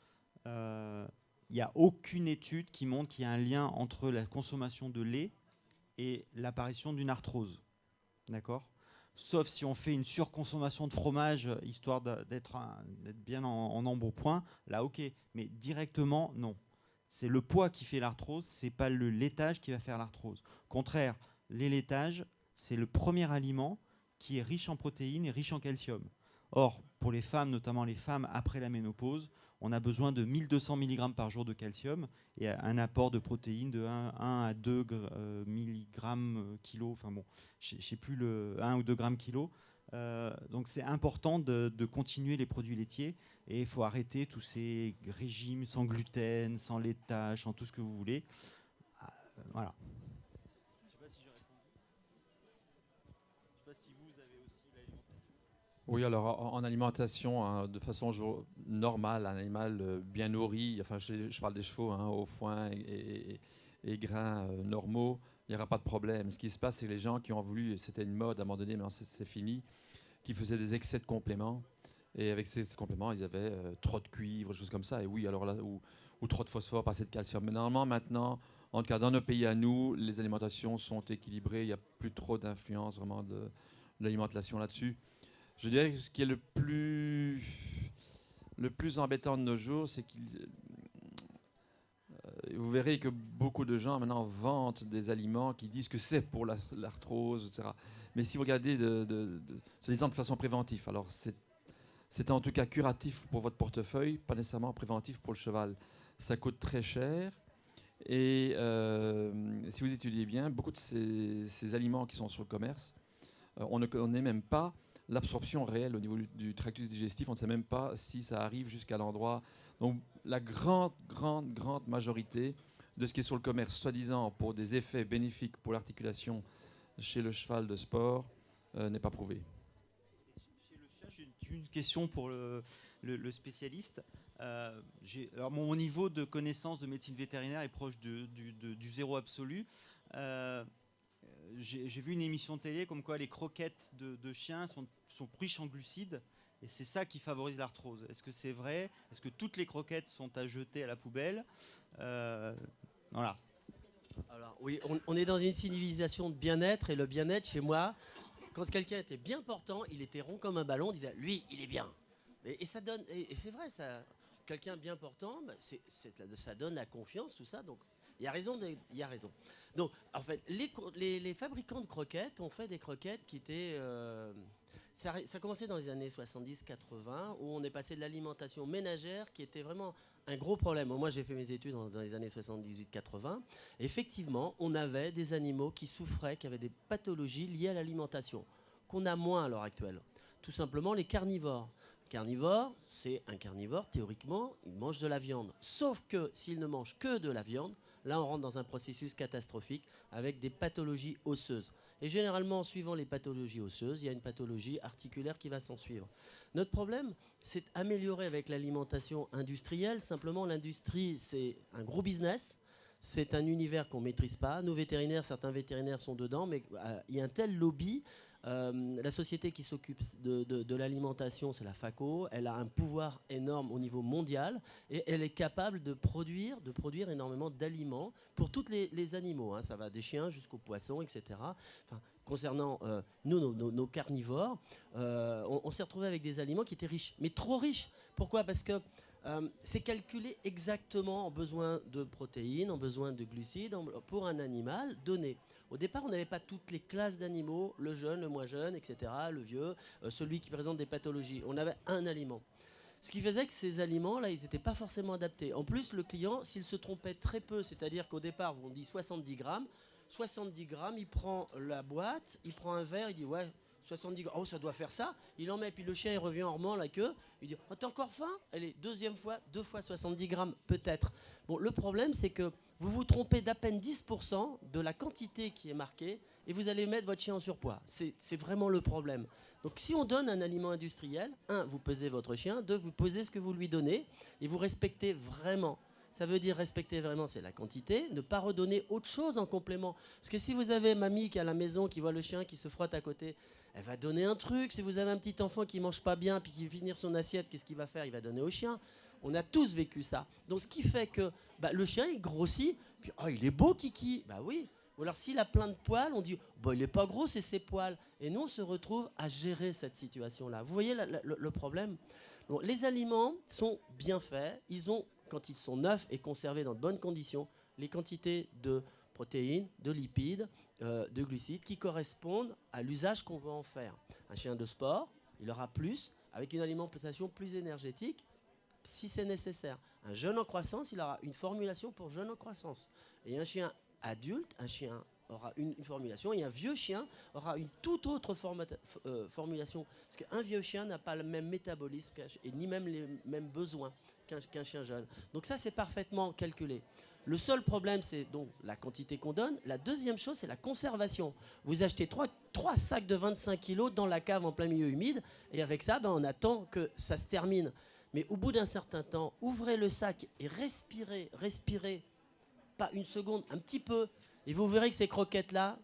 Il n'y a aucune étude qui montre qu'il y a un lien entre la consommation de lait et l'apparition d'une arthrose. D'accord ? Sauf si on fait une surconsommation de fromage, histoire d'être bien en embonpoint, là ok. Mais directement, non. C'est le poids qui fait l'arthrose, c'est pas le laitage qui va faire l'arthrose. Au contraire, les laitages, c'est le premier aliment qui est riche en protéines et riche en calcium. Or, pour les femmes, notamment les femmes après la ménopause, on a besoin de 1200 mg par jour de calcium et un apport de protéines de 1 à 2 mg kilo. Enfin bon, je ne sais plus, 1 ou 2 grammes kilo. Donc c'est important de continuer les produits laitiers et il faut arrêter tous ces régimes sans gluten, sans laitage, sans tout ce que vous voulez. Voilà. Je ne sais pas si j'ai répondu. Je ne sais pas si vous avez aussi l'alimentation. Oui, alors en alimentation, hein, de façon normale, un animal bien nourri, enfin je parle des chevaux, hein, au foin et grains normaux, il n'y aura pas de problème. Ce qui se passe, c'est que les gens qui ont voulu, c'était une mode à un moment donné, maintenant c'est fini, qui faisaient des excès de compléments. Et avec ces compléments, ils avaient trop de cuivre, des choses comme ça. Et oui, alors là, ou trop de phosphore, pas assez de calcium. Mais normalement, maintenant, en tout cas dans nos pays à nous, les alimentations sont équilibrées. Il n'y a plus trop d'influence vraiment de l'alimentation là-dessus. Je dirais que ce qui est le plus embêtant de nos jours, c'est vous verrez que beaucoup de gens maintenant vantent des aliments qui disent que c'est pour l'arthrose, etc. Mais si vous regardez se disant de façon préventive, alors c'est en tout cas curatif pour votre portefeuille, pas nécessairement préventif pour le cheval. Ça coûte très cher. Et si vous étudiez bien, beaucoup de ces aliments qui sont sur le commerce, on ne connaît même pas l'absorption réelle au niveau du tractus digestif. On ne sait même pas si ça arrive jusqu'à l'endroit. Donc la grande majorité de ce qui est sur le commerce, soi-disant pour des effets bénéfiques pour l'articulation chez le cheval de sport, n'est pas prouvé. Chez le chat, j'ai une question pour le spécialiste. Alors mon niveau de connaissance de médecine vétérinaire est proche du zéro absolu. J'ai vu une émission télé comme quoi les croquettes de chiens sont riches en glucides et c'est ça qui favorise l'arthrose. Est-ce que c'est vrai? Est-ce que toutes les croquettes sont à jeter à la poubelle? Voilà. Alors, oui, on est dans une civilisation de bien-être et le bien-être chez moi, quand quelqu'un était bien portant, il était rond comme un ballon, on disait lui, il est bien. Et ça donne, et c'est vrai, ça, quelqu'un bien portant, bah, ça donne la confiance, tout ça. Donc il y a raison. Donc, en fait, les fabricants de croquettes ont fait des croquettes qui étaient... ça a commencé dans les années 70-80, où on est passé de l'alimentation ménagère, qui était vraiment un gros problème. Moi, j'ai fait mes études dans les années 78-80. Effectivement, on avait des animaux qui souffraient, qui avaient des pathologies liées à l'alimentation, qu'on a moins à l'heure actuelle. Tout simplement les carnivores. Carnivore, c'est un carnivore, théoriquement, il mange de la viande. Sauf que s'il ne mange que de la viande, là on rentre dans un processus catastrophique avec des pathologies osseuses. Et généralement, suivant les pathologies osseuses, il y a une pathologie articulaire qui va s'en suivre. Notre problème, c'est d'améliorer avec l'alimentation industrielle. Simplement, l'industrie, c'est un gros business. C'est un univers qu'on ne maîtrise pas. Nos vétérinaires, certains vétérinaires sont dedans, mais il y a un tel lobby. La société qui s'occupe de l'alimentation, c'est la FACO. Elle a un pouvoir énorme au niveau mondial et elle est capable de produire énormément d'aliments pour tous les animaux. Hein. Ça va des chiens jusqu'aux poissons, etc. Enfin, concernant nos carnivores, on s'est retrouvé avec des aliments qui étaient riches, mais trop riches. Pourquoi ? Parce que c'est calculé exactement en besoin de protéines, en besoin de glucides pour un animal donné. Au départ, on n'avait pas toutes les classes d'animaux, le jeune, le moins jeune, etc., le vieux, celui qui présente des pathologies. On avait un aliment. Ce qui faisait que ces aliments-là, ils n'étaient pas forcément adaptés. En plus, le client, s'il se trompait très peu, c'est-à-dire qu'au départ, on dit 70 grammes, il prend la boîte, il prend un verre, il dit « ouais, 70 grammes, oh ça doit faire ça », il en met, puis le chien il revient en remuant la queue, il dit « oh, t'as encore faim ?» Elle est deux fois 70 grammes, peut-être. Bon, le problème, c'est que vous vous trompez d'à peine 10% de la quantité qui est marquée et vous allez mettre votre chien en surpoids. C'est vraiment le problème. Donc si on donne un aliment industriel, 1, vous pesez votre chien, 2, vous pesez ce que vous lui donnez et vous respectez vraiment. Ça veut dire respecter vraiment, c'est la quantité, ne pas redonner autre chose en complément. Parce que si vous avez mamie qui est à la maison, qui voit le chien qui se frotte à côté, elle va donner un truc. Si vous avez un petit enfant qui mange pas bien puis qui veut finir son assiette, qu'est-ce qu'il va faire ? Il va donner au chien. On a tous vécu ça. Donc ce qui fait que le chien il grossit, puis oh, il est beau Kiki. Bah oui. Ou alors s'il a plein de poils, on dit il n'est pas gros, c'est ses poils. Et nous on se retrouve à gérer cette situation-là. Vous voyez le problème ? Bon, les aliments sont bien faits. Ils ont, quand ils sont neufs et conservés dans de bonnes conditions, les quantités de protéines, de lipides, de glucides qui correspondent à l'usage qu'on veut en faire. Un chien de sport, il aura plus, avec une alimentation plus énergétique, si c'est nécessaire. Un jeune en croissance, il aura une formulation pour jeune en croissance. Et un chien adulte, un chien aura une formulation, et un vieux chien aura une toute autre formulation. Parce qu'un vieux chien n'a pas le même métabolisme et ni même les mêmes besoins qu'un chien jeune. Donc ça, c'est parfaitement calculé. Le seul problème, c'est donc la quantité qu'on donne. La deuxième chose, c'est la conservation. Vous achetez 3 sacs de 25 kilos dans la cave en plein milieu humide, et avec ça, on attend que ça se termine. Mais au bout d'un certain temps, ouvrez le sac et respirez, pas une seconde, un petit peu, et vous verrez que ces croquettes-là,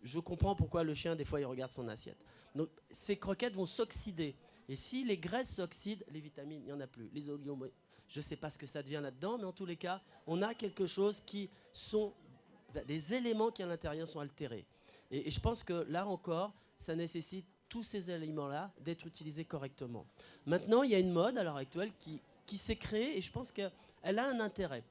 je comprends pourquoi le chien, des fois, il regarde son assiette. Donc, ces croquettes vont s'oxyder. Et si les graisses s'oxydent, les vitamines, il n'y en a plus. Les oléomolécules, je ne sais pas ce que ça devient là-dedans, mais en tous les cas, on a quelque chose qui sont... Les éléments qui, à l'intérieur, sont altérés. Et je pense que, là encore, ça nécessite tous ces éléments-là d'être utilisés correctement. Maintenant, il y a une mode, à l'heure actuelle, qui s'est créée, et je pense qu'elle a un intérêt.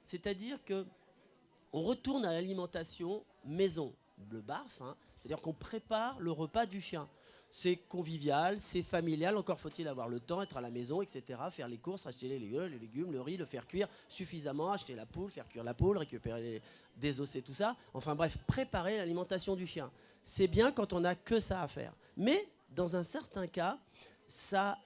C'est-à-dire qu'on retourne à l'alimentation maison, le BARF, hein, c'est-à-dire qu'on prépare le repas du chien. C'est convivial, c'est familial, encore faut-il avoir le temps, être à la maison, etc., faire les courses, acheter les légumes, le riz, le faire cuire suffisamment, acheter la poule, faire cuire la poule, récupérer désosser tout ça. Enfin bref, préparer l'alimentation du chien. C'est bien quand on n'a que ça à faire. Mais dans un certain cas, ça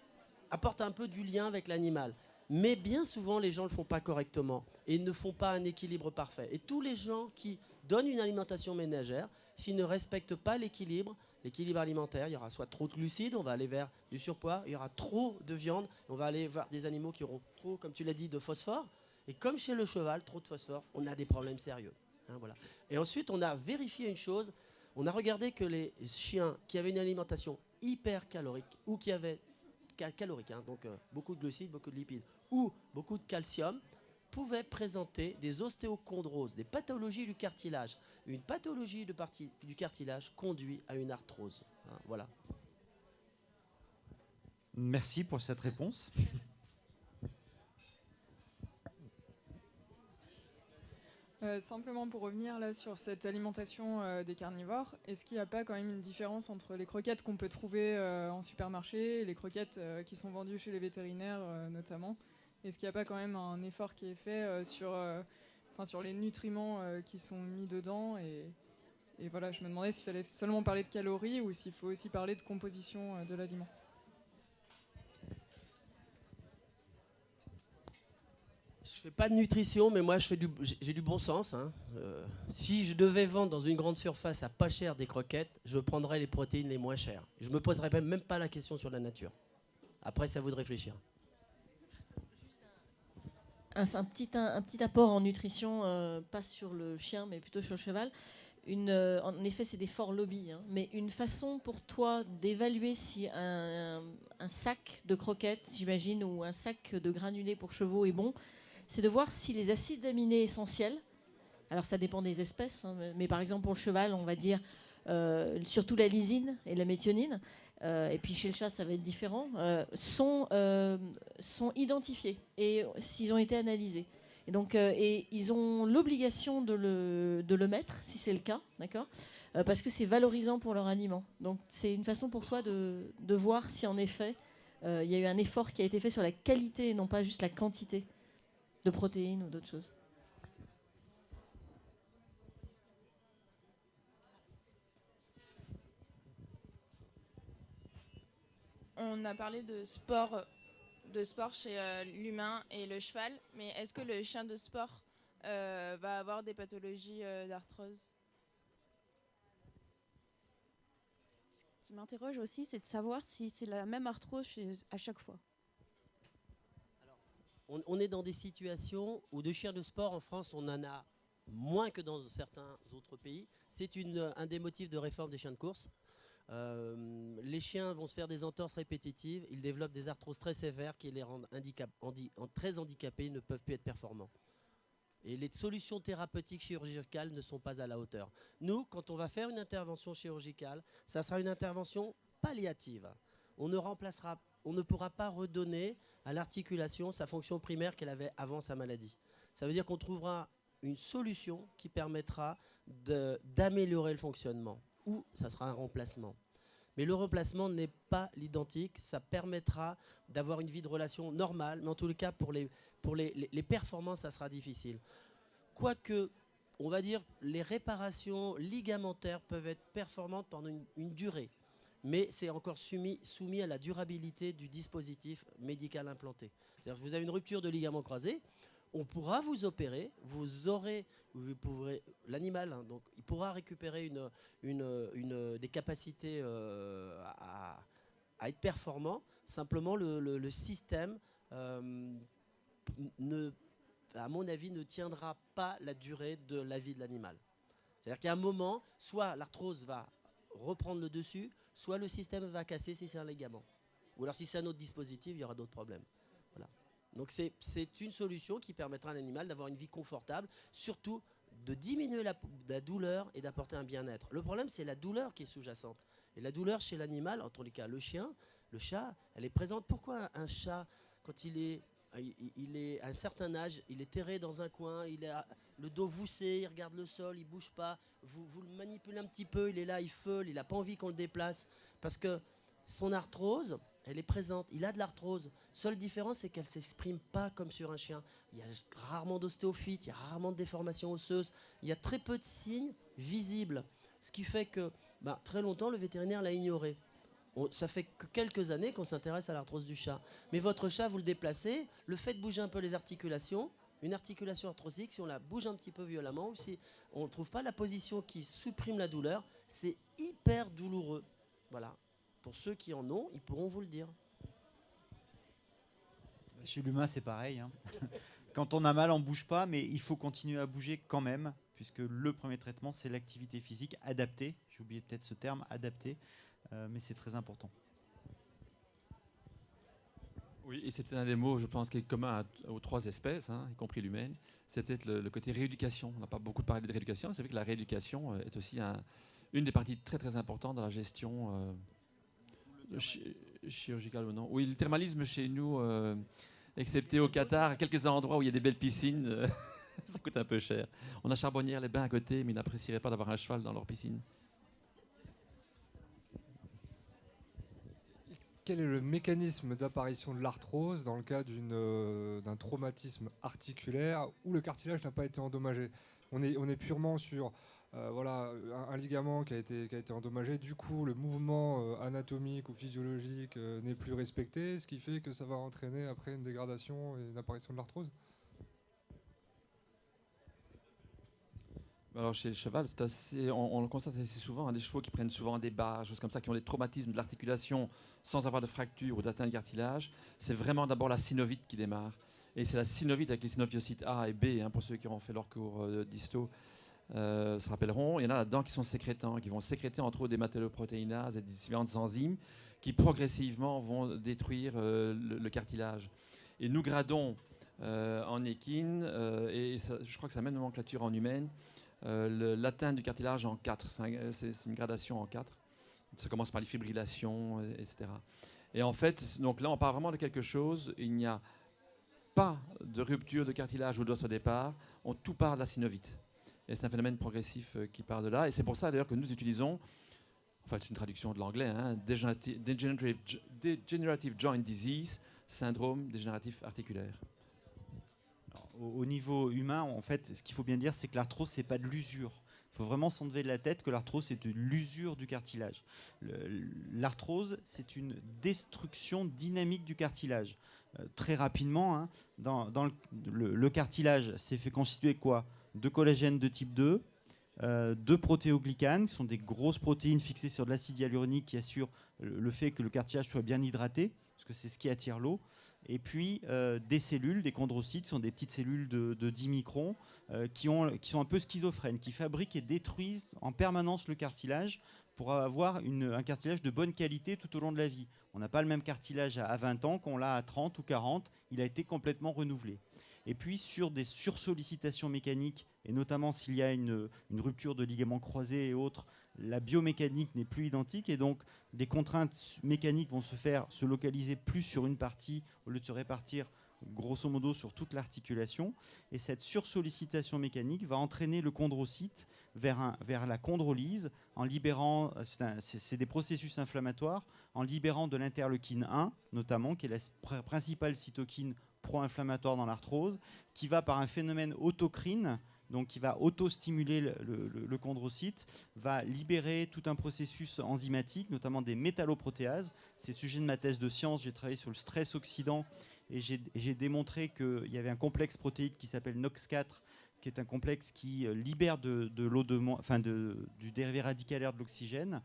apporte un peu du lien avec l'animal. Mais bien souvent, les gens ne le font pas correctement et ne font pas un équilibre parfait. Et tous les gens qui donnent une alimentation ménagère, s'ils ne respectent pas l'équilibre alimentaire, il y aura soit trop de glucides, on va aller vers du surpoids, il y aura trop de viande, on va aller vers des animaux qui auront trop, comme tu l'as dit, de phosphore. Et comme chez le cheval, trop de phosphore, on a des problèmes sérieux. Hein, voilà. Et ensuite, on a vérifié une chose, on a regardé que les chiens qui avaient une alimentation hyper calorique, ou qui avaient calorique, hein, donc beaucoup de glucides, beaucoup de lipides, ou beaucoup de calcium, pouvaient présenter des ostéochondroses, des pathologies du cartilage. Une pathologie du cartilage conduit à une arthrose. Hein, voilà. Merci pour cette réponse. Simplement pour revenir là sur cette alimentation des carnivores, est-ce qu'il n'y a pas quand même une différence entre les croquettes qu'on peut trouver en supermarché et les croquettes qui sont vendues chez les vétérinaires notamment ? Est-ce qu'il n'y a pas quand même un effort qui est fait sur les nutriments qui sont mis dedans et voilà, je me demandais s'il fallait seulement parler de calories ou s'il faut aussi parler de composition de l'aliment. Je fais pas de nutrition, mais moi j'ai du bon sens. Hein. Si je devais vendre dans une grande surface à pas cher des croquettes, je prendrais les protéines les moins chères. Je me poserais même pas la question sur la nature. Après, c'est à vous de réfléchir. Un petit apport en nutrition, pas sur le chien, mais plutôt sur le cheval. en effet, c'est des forts lobbies, hein, mais une façon pour toi d'évaluer si un sac de croquettes, j'imagine, ou un sac de granulés pour chevaux est bon, c'est de voir si les acides aminés essentiels, alors ça dépend des espèces, hein, mais par exemple pour le cheval, on va dire surtout la lysine et la méthionine, et puis chez le chat ça va être différent, sont identifiés et s'ils ont été analysés. Et donc, et ils ont l'obligation de le mettre, si c'est le cas, d'accord, parce que c'est valorisant pour leur aliment. Donc, c'est une façon pour toi de voir si, en effet, il y a eu un effort qui a été fait sur la qualité et non pas juste la quantité de protéines ou d'autres choses. On a parlé de sport chez l'humain et le cheval, mais est-ce que le chien de sport va avoir des pathologies d'arthrose? Ce qui m'interroge aussi, c'est de savoir si c'est la même arthrose à chaque fois. Alors, on est dans des situations où de chiens de sport en France, on en a moins que dans certains autres pays. C'est un des motifs de réforme des chiens de course. Les chiens vont se faire des entorses répétitives, ils développent des arthroses très sévères qui les rendent très handicapés, ils ne peuvent plus être performants. Et les solutions thérapeutiques chirurgicales ne sont pas à la hauteur. Nous, quand on va faire une intervention chirurgicale, ça sera une intervention palliative. On ne pourra pas redonner à l'articulation sa fonction primaire qu'elle avait avant sa maladie. Ça veut dire qu'on trouvera une solution qui permettra d'améliorer le fonctionnement. Ou ça sera un remplacement. Mais le remplacement n'est pas l'identique, ça permettra d'avoir une vie de relation normale, mais en tous les cas, pour les performances, ça sera difficile. Quoique, on va dire, les réparations ligamentaires peuvent être performantes pendant une durée, mais c'est encore soumis à la durabilité du dispositif médical implanté. C'est-à-dire que vous avez une rupture de ligament croisé, on pourra vous opérer, l'animal, hein, donc il pourra récupérer des capacités à être performant. Simplement, le système, à mon avis, ne tiendra pas la durée de la vie de l'animal. C'est-à-dire qu'à un moment, soit l'arthrose va reprendre le dessus, soit le système va casser si c'est un ligament. Ou alors si c'est un autre dispositif, il y aura d'autres problèmes. Voilà. Donc c'est une solution qui permettra à l'animal d'avoir une vie confortable, surtout de diminuer la douleur et d'apporter un bien-être. Le problème, c'est la douleur qui est sous-jacente. Et la douleur chez l'animal, en tous les cas le chien, le chat, elle est présente. Pourquoi un chat, quand il est à un certain âge, il est terré dans un coin, il a le dos voussé, il regarde le sol, il ne bouge pas, vous le manipulez un petit peu, il est là, il feule, il n'a pas envie qu'on le déplace, parce que son arthrose, elle est présente, il a de l'arthrose. Seule différence, c'est qu'elle ne s'exprime pas comme sur un chien. Il y a rarement d'ostéophyte, il y a rarement de déformation osseuse, il y a très peu de signes visibles. Ce qui fait que très longtemps, le vétérinaire l'a ignoré. Ça fait que quelques années qu'on s'intéresse à l'arthrose du chat. Mais votre chat, vous le déplacez, le fait de bouger un peu les articulations, une articulation arthrosique, si on la bouge un petit peu violemment, ou si on ne trouve pas la position qui supprime la douleur, c'est hyper douloureux. Voilà. Pour ceux qui en ont, ils pourront vous le dire. Chez l'humain, c'est pareil. Hein. Quand on a mal, on ne bouge pas, mais il faut continuer à bouger quand même, puisque le premier traitement, c'est l'activité physique adaptée. J'ai oublié peut-être ce terme, adapté, mais c'est très important. Oui, et c'est peut-être un des mots, je pense, qui est commun aux trois espèces, hein, y compris l'humaine. C'est peut-être le côté rééducation. On n'a pas beaucoup parlé de rééducation. C'est vrai que la rééducation est aussi une des parties très très importantes dans la gestion chirurgicale ou non. Oui, le thermalisme chez nous, excepté au Qatar, à quelques endroits où il y a des belles piscines, ça coûte un peu cher. On a Charbonnières, les bains à côté, mais ils n'apprécieraient pas d'avoir un cheval dans leur piscine. Quel est le mécanisme d'apparition de l'arthrose dans le cas d'un traumatisme articulaire où le cartilage n'a pas été endommagé? On est purement sur un ligament qui a été endommagé. Du coup, le mouvement anatomique ou physiologique n'est plus respecté, ce qui fait que ça va entraîner après une dégradation et une apparition de l'arthrose. Alors chez le cheval, c'est on le constate assez souvent, des chevaux qui prennent souvent des barres, choses comme ça, qui ont des traumatismes de l'articulation sans avoir de fracture ou d'atteinte de cartilage. C'est vraiment d'abord la synovite qui démarre. Et c'est la synovite avec les synoviocystes A et B, hein, pour ceux qui ont fait leur cours d'histo, se rappelleront, il y en a là-dedans qui sont sécrétants, qui vont sécréter entre autres des métalloprotéinases et des différentes enzymes qui progressivement vont détruire le cartilage. Et nous gradons en équine, et ça, je crois que c'est la même nomenclature en humaine, l'atteinte du cartilage en 4. C'est une gradation en 4. Ça commence par les fibrillations, etc. Et en fait, donc là, on parle vraiment de quelque chose. Il n'y a pas de rupture de cartilage ou d'os au départ. Tout part de la synovite. Et c'est un phénomène progressif qui part de là. Et c'est pour ça, d'ailleurs, que nous utilisons, enfin, c'est une traduction de l'anglais, hein, Degenerative Joint Disease, syndrome dégénératif articulaire. Au niveau humain, en fait, ce qu'il faut bien dire, c'est que l'arthrose, c'est pas de l'usure. Il faut vraiment s'enlever de la tête que l'arthrose, c'est de l'usure du cartilage. L'arthrose, c'est une destruction dynamique du cartilage. Très rapidement, hein, dans le cartilage, c'est fait constituer quoi? De collagène de type 2, de protéoglycanes, qui sont des grosses protéines fixées sur de l'acide hyaluronique qui assurent le fait que le cartilage soit bien hydraté, parce que c'est ce qui attire l'eau. Et puis des cellules, des chondrocytes, sont des petites cellules de 10 microns qui sont un peu schizophrènes, qui fabriquent et détruisent en permanence le cartilage pour avoir un cartilage de bonne qualité tout au long de la vie. On n'a pas le même cartilage à 20 ans qu'on l'a à 30 ou 40, il a été complètement renouvelé. Et puis sur des sursollicitations mécaniques, et notamment s'il y a une rupture de ligaments croisés et autres, la biomécanique n'est plus identique et donc des contraintes mécaniques vont se localiser plus sur une partie au lieu de se répartir grosso modo sur toute l'articulation. Et cette sursollicitation mécanique va entraîner le chondrocyte vers la chondrolyse en libérant, c'est des processus inflammatoires, en libérant de l'interleukine 1 notamment, qui est la principale cytokine pro-inflammatoire dans l'arthrose, qui va par un phénomène autocrine, donc qui va auto-stimuler le chondrocyte, va libérer tout un processus enzymatique, notamment des métalloprotéases. C'est le sujet de ma thèse de science. J'ai travaillé sur le stress oxydant et j'ai démontré qu'il y avait un complexe protéique qui s'appelle NOX4, qui est un complexe qui libère du dérivé radicalaire de l'oxygène,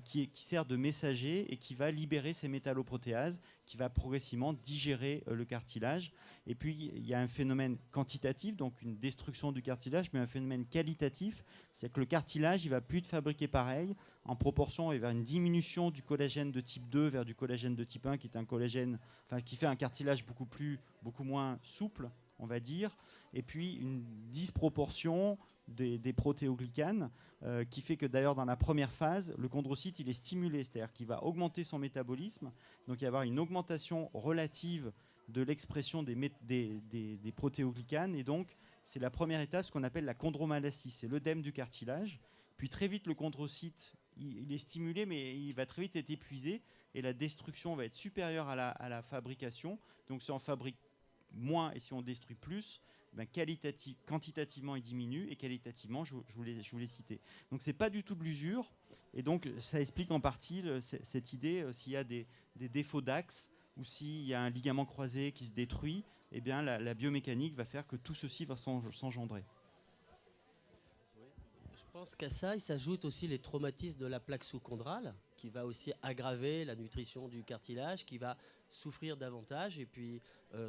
qui sert de messager et qui va libérer ces métalloprotéases, qui va progressivement digérer le cartilage. Et puis, il y a un phénomène quantitatif, donc une destruction du cartilage, mais un phénomène qualitatif, c'est que le cartilage, il ne va plus être fabriqué pareil. En proportion, il va y avoir une diminution du collagène de type 2 vers du collagène de type 1, qui est un collagène, qui fait un cartilage beaucoup moins souple, on va dire, et puis une disproportion des protéoglycanes qui fait que d'ailleurs dans la première phase, le chondrocyte il est stimulé, c'est-à-dire qu'il va augmenter son métabolisme, donc il va y avoir une augmentation relative de l'expression des protéoglycanes, et donc c'est la première étape, ce qu'on appelle la chondromalacie, c'est l'œdème du cartilage. Puis très vite le chondrocyte il est stimulé, mais il va très vite être épuisé, et la destruction va être supérieure à la fabrication, donc si on fabrique moins et si on détruit plus, quantitativement il diminue et qualitativement je vous l'ai cité. Donc c'est pas du tout de l'usure et donc ça explique en partie cette idée s'il y a des défauts d'axe ou s'il y a un ligament croisé qui se détruit, eh bien la biomécanique va faire que tout ceci va s'engendrer. Je pense qu'à ça, il s'ajoute aussi les traumatismes de la plaque sous-chondrale, qui va aussi aggraver la nutrition du cartilage, qui va souffrir davantage et puis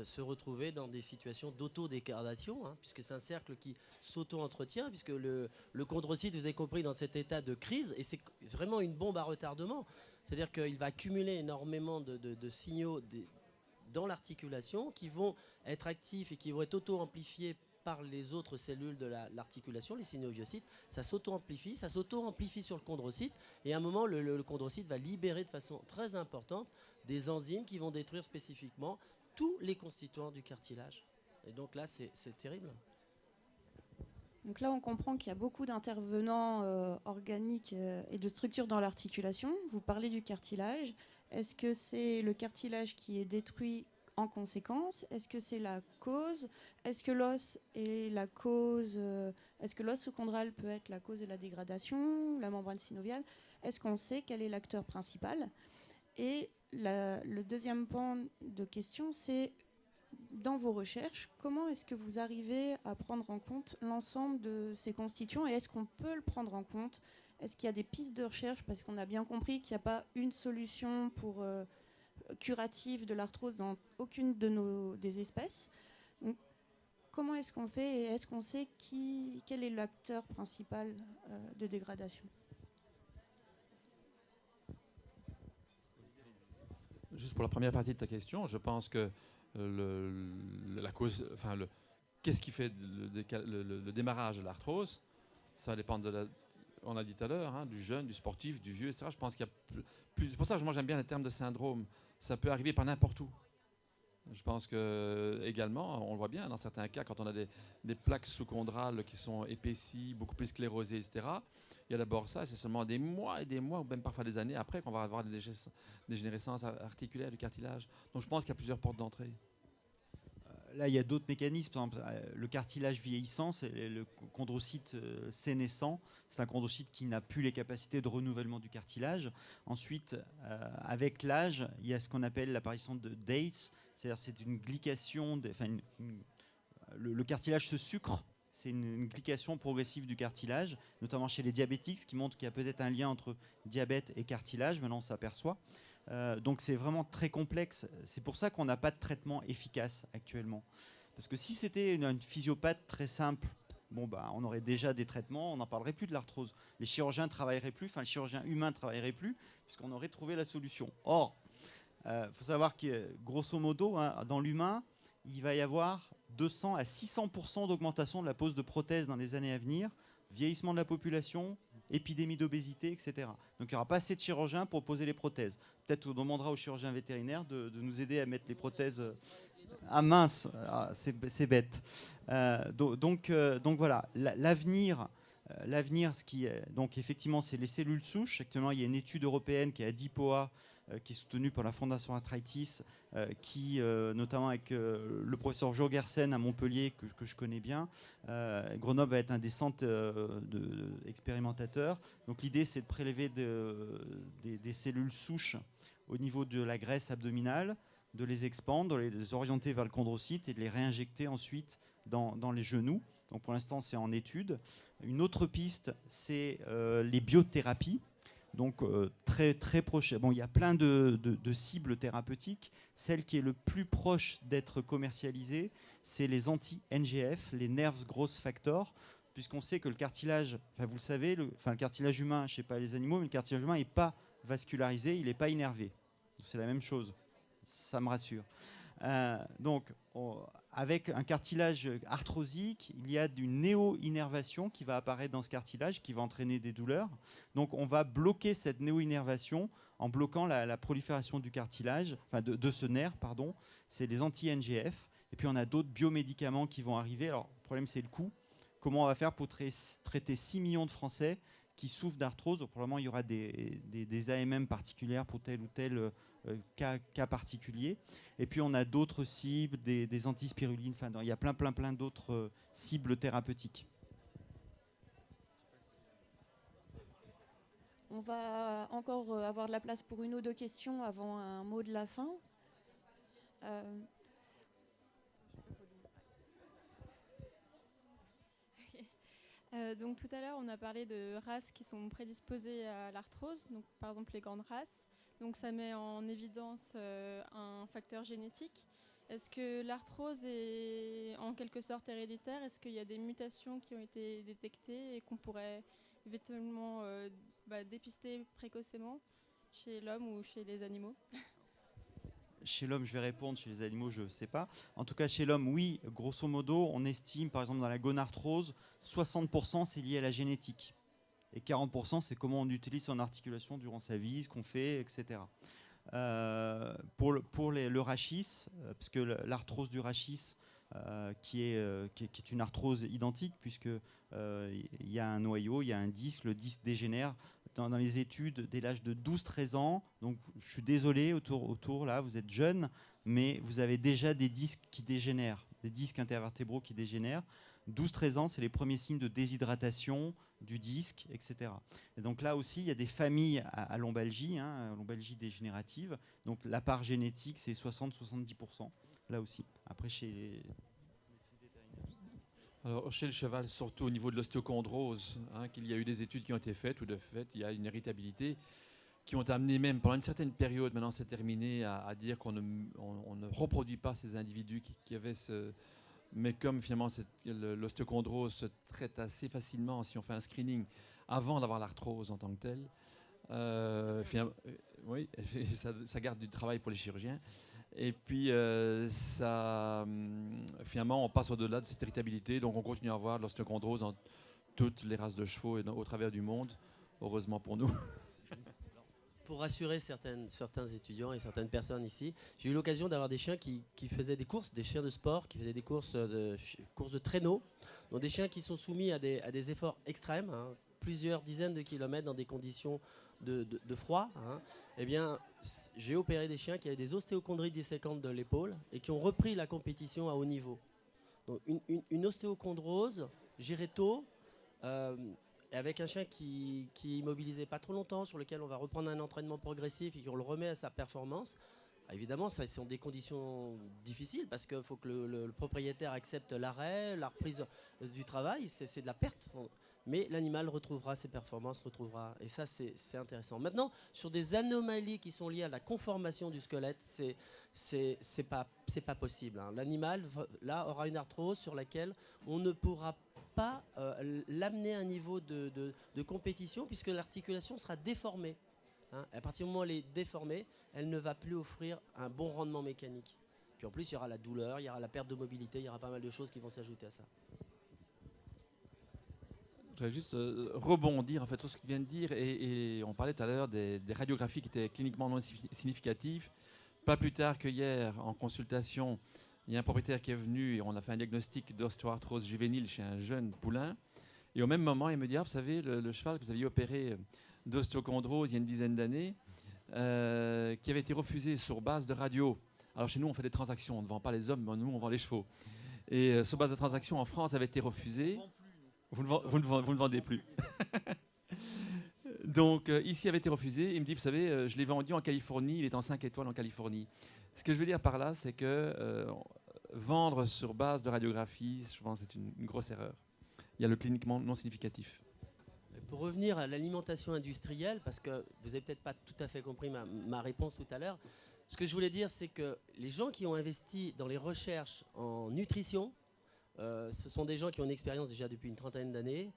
se retrouver dans des situations d'autodégradation, hein, puisque c'est un cercle qui s'auto-entretient, puisque le chondrocyte, vous avez compris, dans cet état de crise, et c'est vraiment une bombe à retardement. C'est-à-dire qu'il va accumuler énormément de signaux dans l'articulation qui vont être actifs et qui vont être auto-amplifiés par les autres cellules de l'articulation, les synoviocytes. Ça s'auto-amplifie sur le chondrocyte, et à un moment, le chondrocyte va libérer de façon très importante des enzymes qui vont détruire spécifiquement tous les constituants du cartilage. Et donc là, c'est terrible. Donc là, on comprend qu'il y a beaucoup d'intervenants organiques et de structures dans l'articulation. Vous parlez du cartilage. Est-ce que c'est le cartilage qui est détruit en conséquence? Est-ce que c'est la cause? Est-ce que l'os est la cause? Est-ce que l'os sous-chondral peut être la cause de la dégradation, la membrane synoviale? Est-ce qu'on sait quel est l'acteur principal? Et le deuxième pan de question, c'est dans vos recherches, comment est-ce que vous arrivez à prendre en compte l'ensemble de ces constituants, et est-ce qu'on peut le prendre en compte? Est-ce qu'il y a des pistes de recherche? Parce qu'on a bien compris qu'il n'y a pas une solution pour curative de l'arthrose dans aucune des espèces. Donc, comment est-ce qu'on fait et est-ce qu'on sait quel est l'acteur principal de dégradation? Juste pour la première partie de ta question, je pense que la cause, enfin, qu'est-ce qui fait le démarrage de l'arthrose? Ça dépend on a dit tout à l'heure, hein, du jeune, du sportif, du vieux, etc. Je pense qu'il y a plus. C'est pour ça que moi j'aime bien le terme de syndrome. Ça peut arriver par n'importe où. Je pense que également, on le voit bien dans certains cas, quand on a des plaques sous-chondrales qui sont épaissies, beaucoup plus sclérosées, etc. Il y a d'abord ça, c'est seulement des mois et des mois, ou même parfois des années après, qu'on va avoir des dégénérescences articulaires du cartilage. Donc je pense qu'il y a plusieurs portes d'entrée. Là, il y a d'autres mécanismes. Par exemple, le cartilage vieillissant, c'est le chondrocyte sénescent. C'est un chondrocyte qui n'a plus les capacités de renouvellement du cartilage. Ensuite, avec l'âge, il y a ce qu'on appelle l'apparition de DATE, c'est-à-dire c'est une glycation, le cartilage se sucre. C'est une glycation progressive du cartilage, notamment chez les diabétiques, ce qui montre qu'il y a peut-être un lien entre diabète et cartilage. Maintenant, on s'aperçoit. Donc c'est vraiment très complexe. C'est pour ça qu'on n'a pas de traitement efficace actuellement. Parce que si c'était une physiopathe très simple, on aurait déjà des traitements, on n'en parlerait plus de l'arthrose. Les chirurgiens travailleraient plus, les chirurgiens humains ne travailleraient plus, puisqu'on aurait trouvé la solution. Or, faut savoir que grosso modo, hein, dans l'humain, il va y avoir 200 à 600% d'augmentation de la pose de prothèses dans les années à venir, vieillissement de la population, épidémie d'obésité, etc. Donc il n'y aura pas assez de chirurgiens pour poser les prothèses. Peut-être qu'on demandera aux chirurgiens vétérinaires de nous aider à mettre les prothèses. Ah mince, c'est bête. Donc voilà, l'avenir, donc effectivement, c'est les cellules souches. Actuellement, il y a une étude européenne qui est à DIPOA, qui est soutenue par la Fondation Arthritis, qui, notamment avec le professeur Jo Gersen à Montpellier, que je connais bien. Grenoble va être un des centres expérimentateurs. Donc l'idée, c'est de prélever des cellules souches au niveau de la graisse abdominale, de les expandre, de les orienter vers le chondrocyte et de les réinjecter ensuite dans les genoux. Donc pour l'instant, c'est en étude. Une autre piste, c'est les biothérapies. Donc très, très proche. Il y a plein de cibles thérapeutiques. Celle qui est le plus proche d'être commercialisée, c'est les anti-NGF, les Nerve Growth Factor, puisqu'on sait que le cartilage, vous le savez, le cartilage humain, je ne sais pas les animaux, mais le cartilage humain n'est pas vascularisé, il n'est pas innervé. C'est la même chose. Ça me rassure. Avec un cartilage arthrosique, il y a une néo-innervation qui va apparaître dans ce cartilage, qui va entraîner des douleurs. Donc on va bloquer cette néo-innervation en bloquant la prolifération du cartilage, de ce nerf, pardon. C'est les anti-NGF. Et puis on a d'autres biomédicaments qui vont arriver. Alors le problème, c'est le coût. Comment on va faire pour traiter 6 millions de Français qui souffrent d'arthrose? Probablement, il y aura des AMM particulières pour tel ou tel cas particulier. Et puis, on a d'autres cibles, des antispirulines. Il y a plein d'autres cibles thérapeutiques. On va encore avoir de la place pour une ou deux questions avant un mot de la fin. Donc tout à l'heure, on a parlé de races qui sont prédisposées à l'arthrose, donc par exemple les grandes races. Donc ça met en évidence un facteur génétique. Est-ce que l'arthrose est en quelque sorte héréditaire? Est-ce qu'il y a des mutations qui ont été détectées et qu'on pourrait éventuellement dépister précocement chez l'homme ou chez les animaux? Chez l'homme, je vais répondre. Chez les animaux, je ne sais pas. En tout cas, chez l'homme, oui, grosso modo, on estime, par exemple, dans la gonarthrose, 60% c'est lié à la génétique. Et 40%, c'est comment on utilise son articulation durant sa vie, ce qu'on fait, etc. Pour le rachis, parce que l'arthrose du rachis, qui est une arthrose identique, puisqu'il y a un noyau, il y a un disque, le disque dégénère dans les études dès l'âge de 12-13 ans. Donc je suis désolé, autour là, vous êtes jeune, mais vous avez déjà des disques qui dégénèrent, des disques intervertébraux qui dégénèrent. 12-13 ans, c'est les premiers signes de déshydratation du disque, etc. Et donc là aussi, il y a des familles à lombalgie, lombalgie dégénérative. Donc la part génétique, c'est 60-70%, là aussi. Après, chez les... Alors, chez le cheval, surtout au niveau de l'ostéochondrose, qu'il y a eu des études qui ont été faites, où de fait, il y a une héritabilité, qui ont amené même pendant une certaine période, maintenant c'est terminé, à dire qu'on ne reproduit pas ces individus qui avaient Mais comme finalement l'ostéochondrose se traite assez facilement si on fait un screening avant d'avoir l'arthrose en tant que telle, oui, ça garde du travail pour les chirurgiens. Et puis, finalement, on passe au-delà de cette irritabilité. Donc, on continue à avoir de l'ostéochondrose dans toutes les races de chevaux et au travers du monde, heureusement pour nous. Pour rassurer certains étudiants et certaines personnes ici, j'ai eu l'occasion d'avoir des chiens qui faisaient des courses, des chiens de sport, qui faisaient des courses de traîneau. Donc, des chiens qui sont soumis à des efforts extrêmes, hein, plusieurs dizaines de kilomètres dans des conditions de froid. Hein. Eh bien, j'ai opéré des chiens qui avaient des ostéochondries disséquantes de l'épaule et qui ont repris la compétition à haut niveau. Donc, une ostéochondrose gérée tôt, avec un chien qui est immobilisé pas trop longtemps, sur lequel on va reprendre un entraînement progressif et qu'on le remet à sa performance. Évidemment, ce sont des conditions difficiles parce qu'il faut que le propriétaire accepte l'arrêt, la reprise du travail, c'est de la perte. Mais l'animal retrouvera ses performances, et ça c'est intéressant. Maintenant, sur des anomalies qui sont liées à la conformation du squelette, c'est pas possible. Hein. L'animal là aura une arthrose sur laquelle on ne pourra pas l'amener à un niveau de compétition puisque l'articulation sera déformée. Hein. À partir du moment où elle est déformée, elle ne va plus offrir un bon rendement mécanique. Puis en plus, il y aura la douleur, il y aura la perte de mobilité, il y aura pas mal de choses qui vont s'ajouter à ça. Je voudrais juste rebondir en fait sur ce que tu viens de dire et on parlait tout à l'heure des radiographies qui étaient cliniquement non significatives. Pas plus tard que hier, en consultation, il y a un propriétaire qui est venu et on a fait un diagnostic d'ostéoarthrose juvénile chez un jeune poulain. Et au même moment, il me dit, vous savez, le cheval que vous aviez opéré d'ostéochondrose il y a une dizaine d'années, qui avait été refusé sur base de radio. Alors chez nous, on fait des transactions, on ne vend pas les hommes, mais nous, on vend les chevaux. Et sur base de transaction, en France, avait été refusé. Vous ne vendez plus. Donc, ici avait été refusé. Il me dit, vous savez, je l'ai vendu en Californie, il est en 5 étoiles en Californie. Ce que je veux dire par là, c'est que vendre sur base de radiographie, je pense que c'est une grosse erreur. Il y a le cliniquement non significatif. Pour revenir à l'alimentation industrielle, parce que vous n'avez peut-être pas tout à fait compris ma réponse tout à l'heure, ce que je voulais dire, c'est que les gens qui ont investi dans les recherches en nutrition, ce sont des gens qui ont une expérience déjà depuis une trentaine d'années,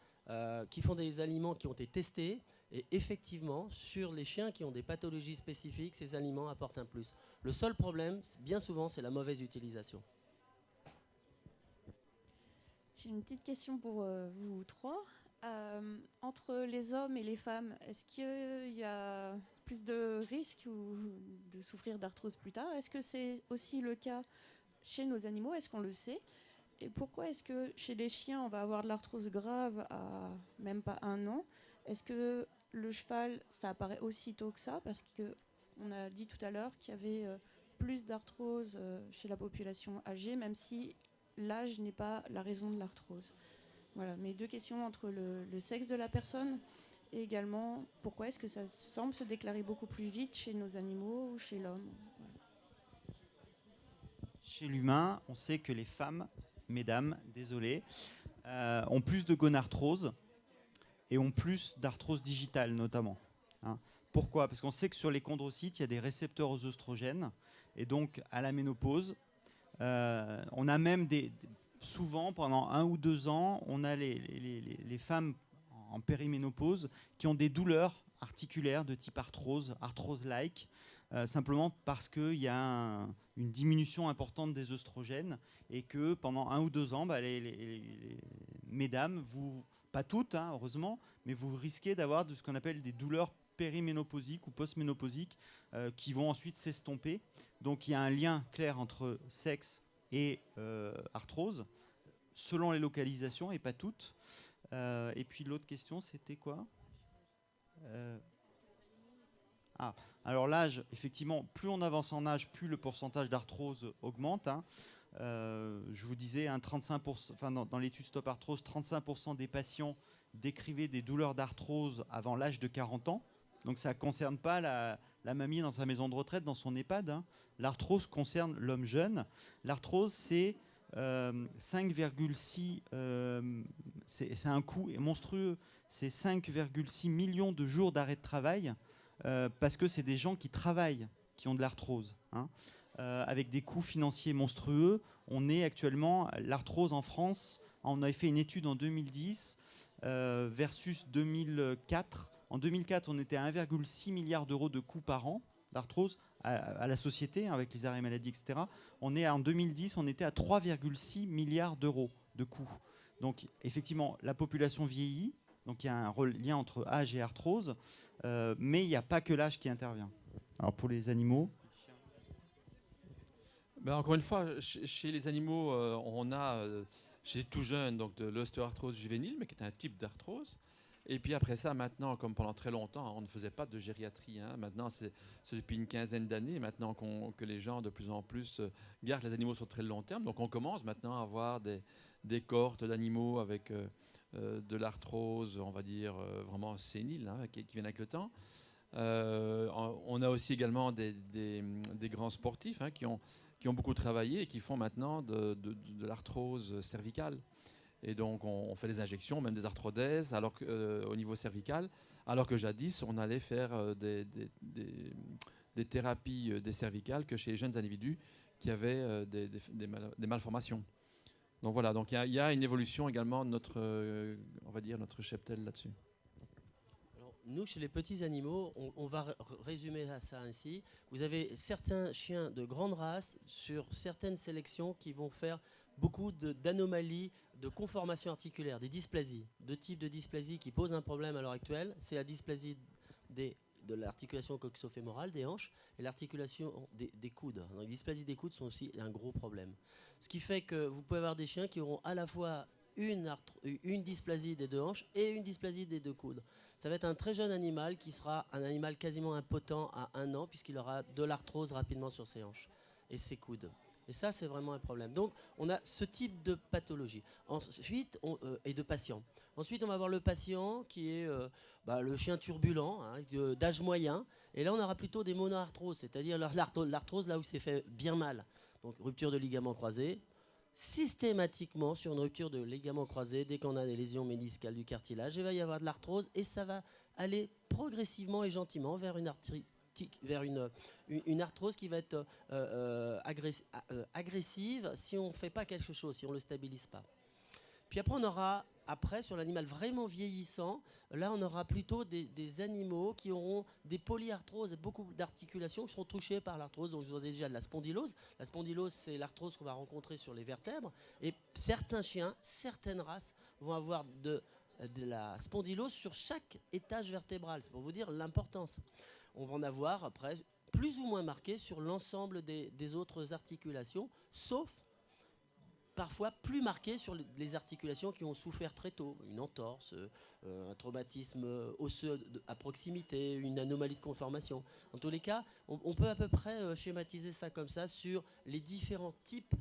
qui font des aliments qui ont été testés. Et effectivement, sur les chiens qui ont des pathologies spécifiques, ces aliments apportent un plus. Le seul problème, bien souvent, c'est la mauvaise utilisation. J'ai une petite question pour vous trois. Entre les hommes et les femmes, est-ce qu'il y a plus de risques de souffrir d'arthrose plus tard? Est-ce que c'est aussi le cas chez nos animaux? Est-ce qu'on le sait? Et pourquoi est-ce que chez les chiens, on va avoir de l'arthrose grave à même pas 1 an? Est-ce que le cheval, ça apparaît aussitôt que ça? Parce qu'on a dit tout à l'heure qu'il y avait plus d'arthrose chez la population âgée, même si l'âge n'est pas la raison de l'arthrose. Voilà, mes 2 questions entre le sexe de la personne et également pourquoi est-ce que ça semble se déclarer beaucoup plus vite chez nos animaux ou chez l'homme? Voilà. Chez l'humain, on sait que les femmes, mesdames, désolé, ont plus de gonarthrose et ont plus d'arthrose digitale notamment. Hein. Pourquoi? Parce qu'on sait que sur les chondrocytes, il y a des récepteurs aux œstrogènes et donc à la ménopause, on a même souvent pendant 1 ou 2 ans, on a les femmes en périménopause qui ont des douleurs articulaires de type arthrose-like, simplement parce qu'il y a une diminution importante des œstrogènes et que pendant 1 ou 2 ans, les mesdames, pas toutes hein, heureusement, mais vous risquez d'avoir de ce qu'on appelle des douleurs périménopausiques ou post-ménopausiques qui vont ensuite s'estomper. Donc il y a un lien clair entre sexe et arthrose, selon les localisations et pas toutes. Et puis l'autre question, c'était quoi? Alors l'âge, effectivement, plus on avance en âge, plus le pourcentage d'arthrose augmente. Hein. Je vous disais, 35%, dans l'étude Stop Arthrose, 35% des patients décrivaient des douleurs d'arthrose avant l'âge de 40 ans. Donc ça ne concerne pas la mamie dans sa maison de retraite, dans son EHPAD. Hein. L'arthrose concerne l'homme jeune. L'arthrose, c'est 5,6, c'est un coût monstrueux. C'est 5,6 millions de jours d'arrêt de travail parce que c'est des gens qui travaillent, qui ont de l'arthrose. Hein. avec des coûts financiers monstrueux. On est actuellement, l'arthrose en France, on avait fait une étude en 2010 versus 2004. En 2004, on était à 1,6 milliard d'euros de coûts par an d'arthrose à la société, avec les arrêts maladie, etc. En 2010, on était à 3,6 milliards d'euros de coûts. Donc effectivement, la population vieillit, donc il y a un lien entre âge et arthrose, mais il n'y a pas que l'âge qui intervient. Alors pour les animaux... Ben encore une fois, chez les animaux, on a chez les tout jeunes donc de l'ostéoarthrose juvénile, mais qui est un type d'arthrose. Et puis après ça, maintenant, comme pendant très longtemps, on ne faisait pas de gériatrie. Maintenant, c'est depuis une quinzaine d'années maintenant que les gens de plus en plus gardent les animaux sur très long terme. Donc on commence maintenant à avoir des cohortes d'animaux avec de l'arthrose, on va dire, vraiment sénile, qui viennent avec le temps. On a aussi également des grands sportifs qui ont beaucoup travaillé et qui font maintenant de l'arthrose cervicale. Et donc, on fait des injections, même des arthrodèses, au niveau cervical, alors que jadis, on allait faire des thérapies des cervicales que chez les jeunes individus qui avaient des malformations. Donc voilà, donc il y a une évolution également de on va dire, notre cheptel là-dessus. Alors, nous, chez les petits animaux, on va résumer ça ainsi. Vous avez certains chiens de grande race sur certaines sélections qui vont faire beaucoup d'anomalies de conformation articulaire, des dysplasies. Deux types de dysplasies qui posent un problème à l'heure actuelle, c'est la dysplasie de l'articulation coxo-fémorale, des hanches, et l'articulation des coudes. Donc, les dysplasies des coudes sont aussi un gros problème. Ce qui fait que vous pouvez avoir des chiens qui auront à la fois une dysplasie des deux hanches et une dysplasie des deux coudes. Ça va être un très jeune animal qui sera un animal quasiment impotent à 1 an puisqu'il aura de l'arthrose rapidement sur ses hanches et ses coudes. Et ça, c'est vraiment un problème. Donc, on a ce type de pathologie. Ensuite, et de patient. Ensuite, on va avoir le patient qui est le chien turbulent, d'âge moyen. Et là, on aura plutôt des monoarthroses, c'est-à-dire l'arthrose là où c'est fait bien mal. Donc, rupture de ligament croisé. Systématiquement, sur une rupture de ligament croisé, dès qu'on a des lésions méniscales du cartilage, il va y avoir de l'arthrose et ça va aller progressivement et gentiment vers une arthrose qui va être agressive si on ne fait pas quelque chose, si on ne le stabilise pas. Puis après, on aura, sur l'animal vraiment vieillissant, là, on aura plutôt des animaux qui auront des polyarthroses et beaucoup d'articulations qui seront touchées par l'arthrose. Donc, vous avez déjà de la spondylose. La spondylose, c'est l'arthrose qu'on va rencontrer sur les vertèbres. Et certains chiens, certaines races vont avoir de la spondylose sur chaque étage vertébral. C'est pour vous dire l'importance. On va en avoir après plus ou moins marqué sur l'ensemble des autres articulations, sauf parfois plus marqué sur les articulations qui ont souffert très tôt, une entorse, un traumatisme osseux à proximité, une anomalie de conformation. En tous les cas, on peut à peu près schématiser ça comme ça sur les différents types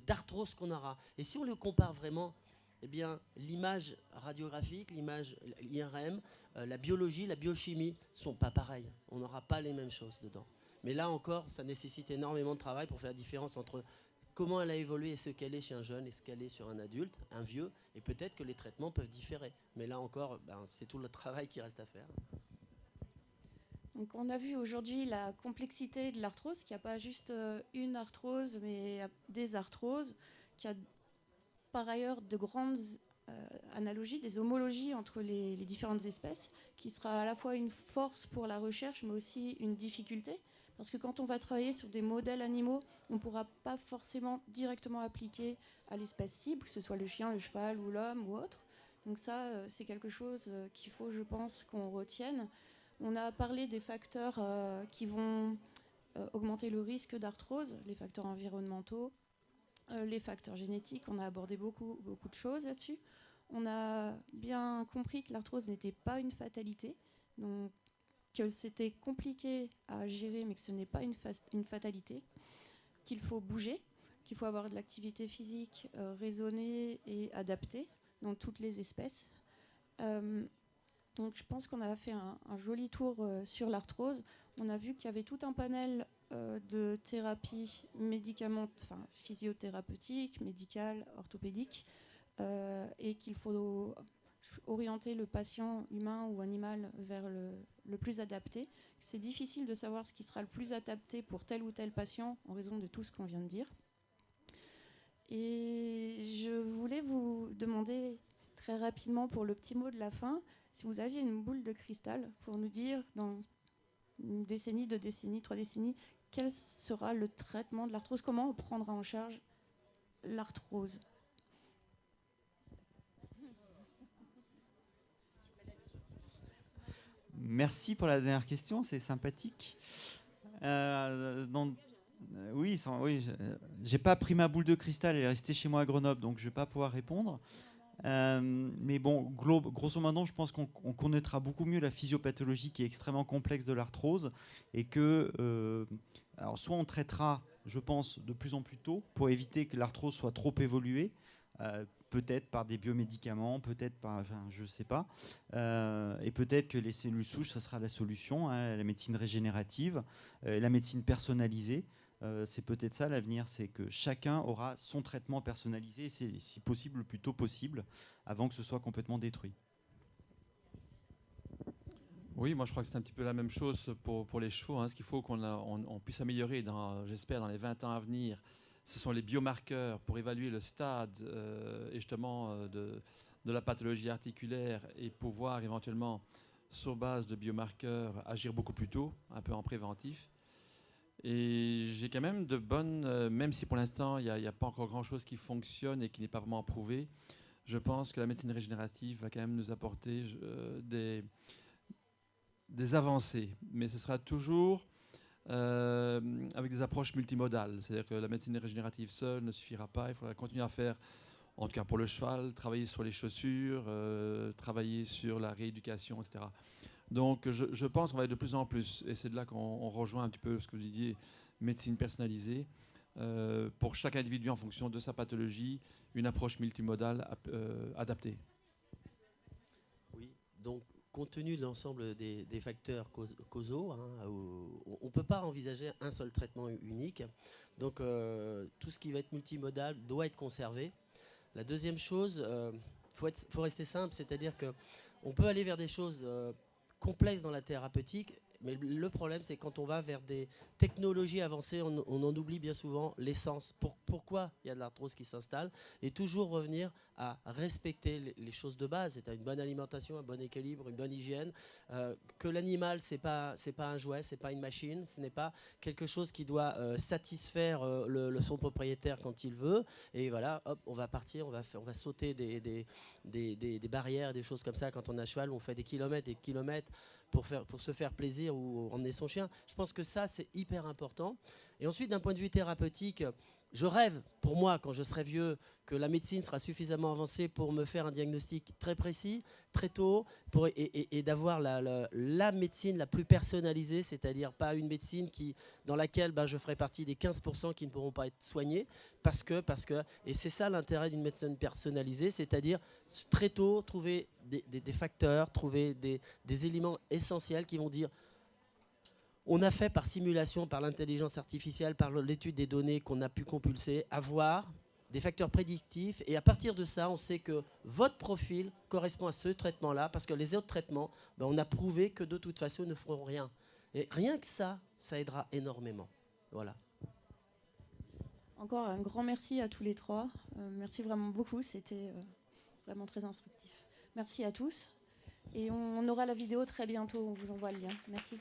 d'arthrose qu'on aura. Et si on le compare vraiment, eh bien, l'image radiographique, l'image IRM, la biologie, la biochimie ne sont pas pareilles. On n'aura pas les mêmes choses dedans. Mais là encore, ça nécessite énormément de travail pour faire la différence entre comment elle a évolué et ce qu'elle est chez un jeune et ce qu'elle est sur un adulte, un vieux, et peut-être que les traitements peuvent différer. Mais là encore, c'est tout le travail qui reste à faire. Donc on a vu aujourd'hui la complexité de l'arthrose, qu'il n'y a pas juste une arthrose, mais des arthroses, qu'il y a par ailleurs de grandes analogies, des homologies entre les différentes espèces, qui sera à la fois une force pour la recherche, mais aussi une difficulté. Parce que quand on va travailler sur des modèles animaux, on ne pourra pas forcément directement appliquer à l'espèce cible, que ce soit le chien, le cheval ou l'homme ou autre. Donc ça, c'est quelque chose qu'il faut, je pense, qu'on retienne. On a parlé des facteurs qui vont augmenter le risque d'arthrose, les facteurs environnementaux, les facteurs génétiques. On a abordé beaucoup de choses là-dessus. On a bien compris que l'arthrose n'était pas une fatalité, donc que c'était compliqué à gérer, mais que ce n'est pas une fatalité, qu'il faut bouger, qu'il faut avoir de l'activité physique raisonnée et adaptée dans toutes les espèces. Donc je pense qu'on a fait un joli tour sur l'arthrose. On a vu qu'il y avait tout un panel de thérapies physiothérapeutiques, médicales, orthopédiques, et qu'il faut orienter le patient humain ou animal vers le plus adapté. C'est difficile de savoir ce qui sera le plus adapté pour tel ou tel patient en raison de tout ce qu'on vient de dire. Et je voulais vous demander très rapidement pour le petit mot de la fin, si vous aviez une boule de cristal pour nous dire dans une décennie, 2 décennies, 3 décennies, quel sera le traitement de l'arthrose, comment on prendra en charge l'arthrose. Merci pour la dernière question, c'est sympathique. Oui, j'ai pas pris ma boule de cristal, elle est restée chez moi à Grenoble, donc je vais pas pouvoir répondre. Mais bon, grosso modo, je pense qu'on connaîtra beaucoup mieux la physiopathologie qui est extrêmement complexe de l'arthrose et que, alors soit on traitera, je pense, de plus en plus tôt pour éviter que l'arthrose soit trop évoluée. Peut-être par des biomédicaments, peut-être par, enfin, je ne sais pas. Et peut-être que les cellules souches, ça sera la solution, hein, la médecine régénérative, la médecine personnalisée. C'est peut-être ça l'avenir, c'est que chacun aura son traitement personnalisé, et c'est si possible le plus tôt possible, avant que ce soit complètement détruit. Oui, moi je crois que c'est un petit peu la même chose pour les chevaux. Hein. Ce qu'il faut qu'on puisse améliorer, j'espère, dans les 20 ans à venir, ce sont les biomarqueurs pour évaluer le stade et justement de la pathologie articulaire et pouvoir éventuellement, sur base de biomarqueurs, agir beaucoup plus tôt, un peu en préventif. Et j'ai quand même de bonnes, même si pour l'instant il n'y a pas encore grand-chose qui fonctionne et qui n'est pas vraiment prouvé, je pense que la médecine régénérative va quand même nous apporter des avancées. Mais ce sera toujours avec des approches multimodales. C'est-à-dire que la médecine régénérative seule ne suffira pas. Il faudra continuer à faire, en tout cas pour le cheval, travailler sur les chaussures, travailler sur la rééducation, etc. Donc je pense qu'on va aller de plus en plus. Et c'est de là qu'on rejoint un petit peu ce que vous disiez, médecine personnalisée. Pour chaque individu, en fonction de sa pathologie, une approche multimodale adaptée. Oui, donc compte tenu de l'ensemble des facteurs causaux, hein, on ne peut pas envisager un seul traitement unique. Donc tout ce qui va être multimodal doit être conservé. La deuxième chose, faut rester simple, c'est-à-dire qu'on peut aller vers des choses complexes dans la thérapeutique, mais le problème c'est quand on va vers des technologies avancées, on en oublie bien souvent l'essence. Pourquoi il y a de l'arthrose qui s'installe, et toujours revenir à respecter les choses de base, c'est-à-dire une bonne alimentation, un bon équilibre, une bonne hygiène, que l'animal c'est pas un jouet, c'est pas une machine, ce n'est pas quelque chose qui doit satisfaire son propriétaire quand il veut, et voilà, hop, on va partir, on va sauter des barrières, des choses comme ça. Quand on a cheval, on fait des kilomètres pour se faire plaisir ou emmener son chien. Je pense que ça, c'est hyper important. Et ensuite, d'un point de vue thérapeutique, je rêve, pour moi, quand je serai vieux, que la médecine sera suffisamment avancée pour me faire un diagnostic très précis, très tôt, et d'avoir la médecine la plus personnalisée, c'est-à-dire pas une médecine dans laquelle je ferai partie des 15% qui ne pourront pas être soignés, parce que, et c'est ça l'intérêt d'une médecine personnalisée, c'est-à-dire très tôt trouver des facteurs, trouver des éléments essentiels qui vont dire: on a fait par simulation, par l'intelligence artificielle, par l'étude des données qu'on a pu compulser, avoir des facteurs prédictifs. Et à partir de ça, on sait que votre profil correspond à ce traitement-là, parce que les autres traitements, on a prouvé que de toute façon, ils ne feront rien. Et rien que ça aidera énormément. Voilà. Encore un grand merci à tous les trois. Merci vraiment beaucoup, c'était vraiment très instructif. Merci à tous. Et on aura la vidéo très bientôt, on vous envoie le lien. Merci.